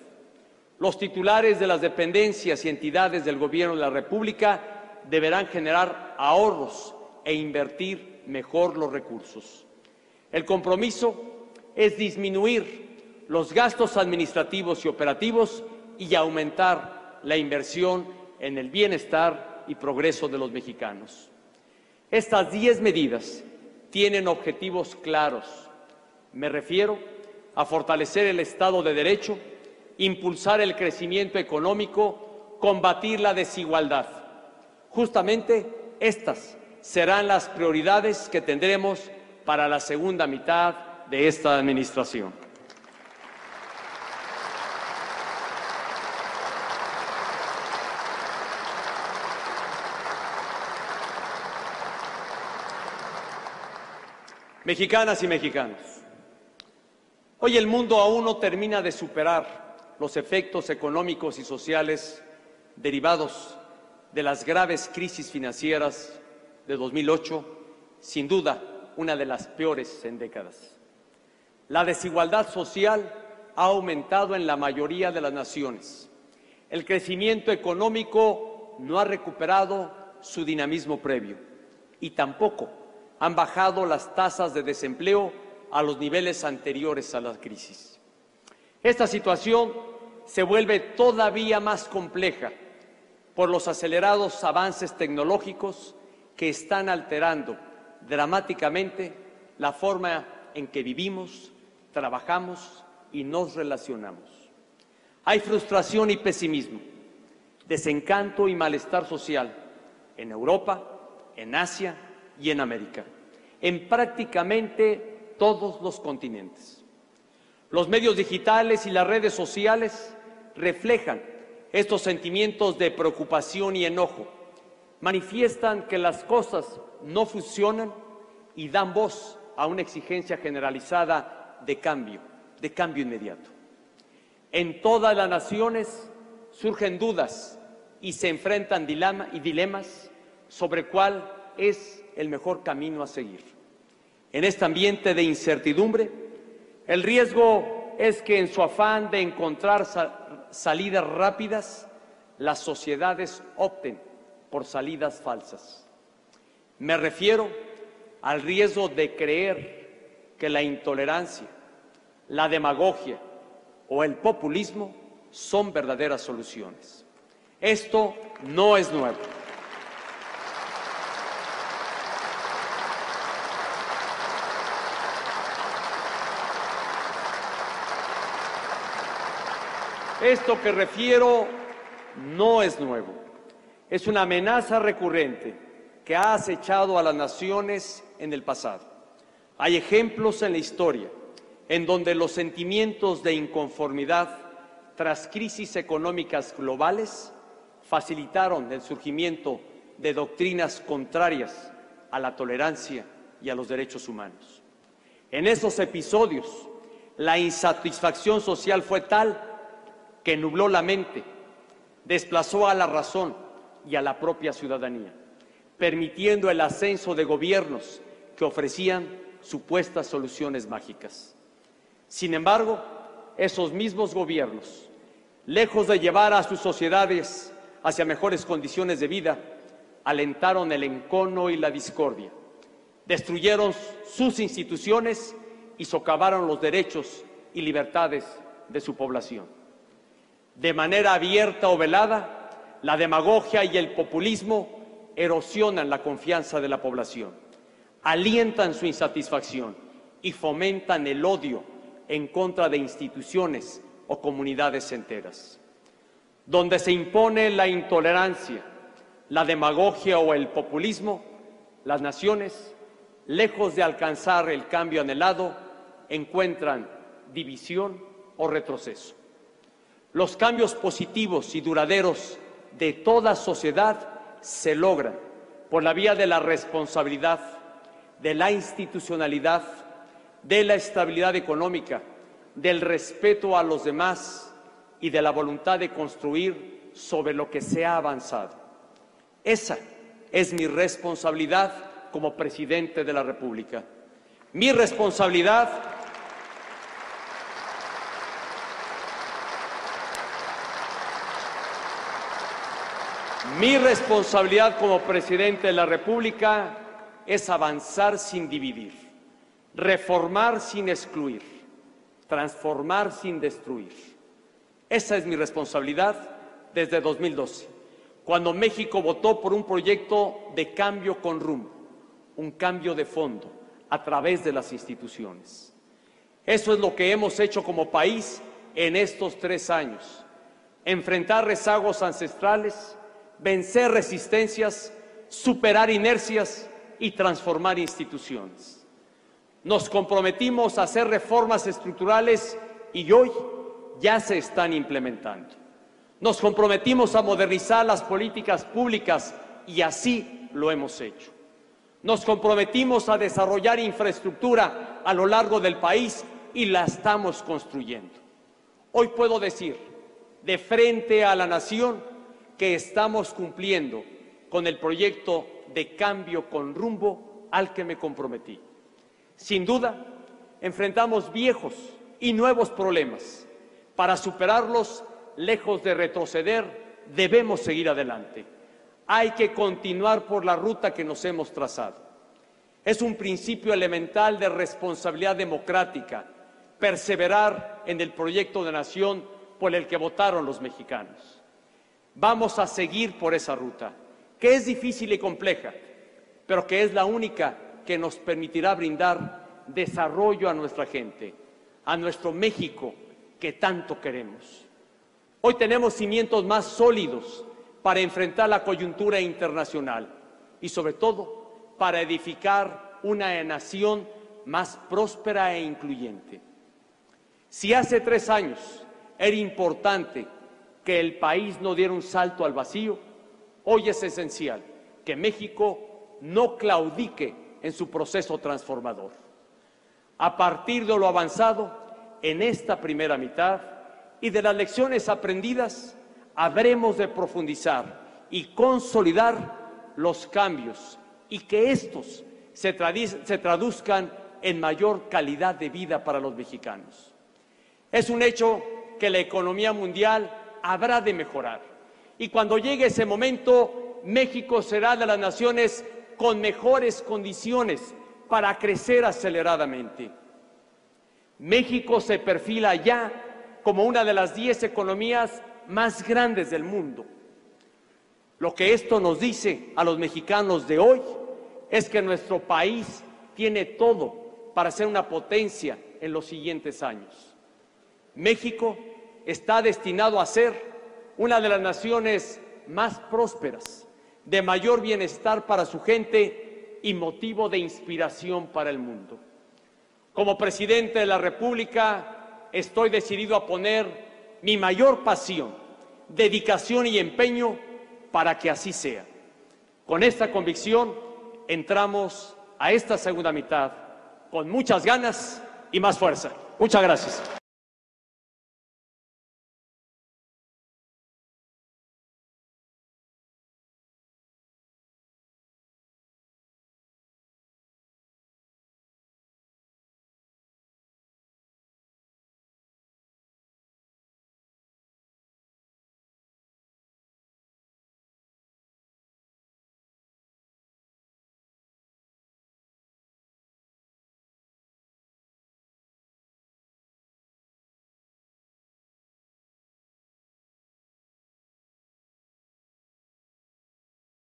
Los titulares de las dependencias y entidades del Gobierno de la República deberán generar ahorros e invertir mejor los recursos. El compromiso es disminuir los gastos administrativos y operativos y aumentar la inversión en el bienestar y progreso de los mexicanos. Estas 10 medidas tienen objetivos claros. Me refiero a fortalecer el Estado de Derecho, impulsar el crecimiento económico, combatir la desigualdad. Justamente estas serán las prioridades que tendremos para la segunda mitad de esta administración. Mexicanas y mexicanos, hoy el mundo aún no termina de superar los efectos económicos y sociales derivados de las graves crisis financieras de 2008, sin duda una de las peores en décadas. La desigualdad social ha aumentado en la mayoría de las naciones. El crecimiento económico no ha recuperado su dinamismo previo y tampoco han bajado las tasas de desempleo a los niveles anteriores a la crisis. Esta situación se vuelve todavía más compleja por los acelerados avances tecnológicos que están alterando dramáticamente la forma en que vivimos, trabajamos y nos relacionamos. Hay frustración y pesimismo, desencanto y malestar social en Europa, en Asia y en América, en prácticamente todos los continentes. Los medios digitales y las redes sociales reflejan estos sentimientos de preocupación y enojo, manifiestan que las cosas no funcionan y dan voz a una exigencia generalizada de cambio inmediato. En todas las naciones surgen dudas y se enfrentan dilemas sobre cuál es el mejor camino a seguir. En este ambiente de incertidumbre, el riesgo es que en su afán de encontrar salidas rápidas, las sociedades opten por salidas falsas. Me refiero al riesgo de creer que la intolerancia, la demagogia o el populismo son verdaderas soluciones. Esto no es nuevo. Esto que refiero no es nuevo. Es una amenaza recurrente que ha acechado a las naciones en el pasado. Hay ejemplos en la historia en donde los sentimientos de inconformidad tras crisis económicas globales, facilitaron el surgimiento de doctrinas contrarias a la tolerancia y a los derechos humanos. En esos episodios, la insatisfacción social fue tal que nubló la mente, desplazó a la razón y a la propia ciudadanía, permitiendo el ascenso de gobiernos que ofrecían supuestas soluciones mágicas. Sin embargo, esos mismos gobiernos, lejos de llevar a sus sociedades hacia mejores condiciones de vida, alentaron el encono y la discordia, destruyeron sus instituciones y socavaron los derechos y libertades de su población. De manera abierta o velada, la demagogia y el populismo erosionan la confianza de la población, alientan su insatisfacción y fomentan el odio en contra de instituciones o comunidades enteras. Donde se impone la intolerancia, la demagogia o el populismo, las naciones, lejos de alcanzar el cambio anhelado, encuentran división o retroceso. Los cambios positivos y duraderos de toda sociedad se logran por la vía de la responsabilidad, de la institucionalidad, de la estabilidad económica, del respeto a los demás y de la voluntad de construir sobre lo que se ha avanzado. Esa es mi responsabilidad como presidente de la República. Mi responsabilidad como presidente de la República es avanzar sin dividir, reformar sin excluir, transformar sin destruir. Esa es mi responsabilidad desde 2012, cuando México votó por un proyecto de cambio con rumbo, un cambio de fondo a través de las instituciones. Eso es lo que hemos hecho como país en estos 3 años: enfrentar rezagos ancestrales, vencer resistencias, superar inercias y transformar instituciones. Nos comprometimos a hacer reformas estructurales y hoy ya se están implementando. Nos comprometimos a modernizar las políticas públicas y así lo hemos hecho. Nos comprometimos a desarrollar infraestructura a lo largo del país y la estamos construyendo. Hoy puedo decir, de frente a la nación, que estamos cumpliendo con el proyecto de cambio con rumbo al que me comprometí. Sin duda, enfrentamos viejos y nuevos problemas. Para superarlos, lejos de retroceder, debemos seguir adelante. Hay que continuar por la ruta que nos hemos trazado. Es un principio elemental de responsabilidad democrática perseverar en el proyecto de nación por el que votaron los mexicanos. Vamos a seguir por esa ruta, que es difícil y compleja, pero que es la única que nos permitirá brindar desarrollo a nuestra gente, a nuestro México que tanto queremos. Hoy tenemos cimientos más sólidos para enfrentar la coyuntura internacional y, sobre todo, para edificar una nación más próspera e incluyente. Si hace 3 años era importante que el país no diera un salto al vacío, hoy es esencial que México no claudique en su proceso transformador. A partir de lo avanzado en esta primera mitad y de las lecciones aprendidas, habremos de profundizar y consolidar los cambios y que estos se traduzcan en mayor calidad de vida para los mexicanos. Es un hecho que la economía mundial habrá de mejorar y cuando llegue ese momento, México será de las naciones con mejores condiciones para crecer aceleradamente. México se perfila ya como una de las 10 economías más grandes del mundo. Lo que esto nos dice a los mexicanos de hoy es que nuestro país tiene todo para ser una potencia en los siguientes años. México está destinado a ser una de las naciones más prósperas, de mayor bienestar para su gente y motivo de inspiración para el mundo. Como presidente de la República, estoy decidido a poner mi mayor pasión, dedicación y empeño para que así sea. Con esta convicción entramos a esta segunda mitad con muchas ganas y más fuerza. Muchas gracias.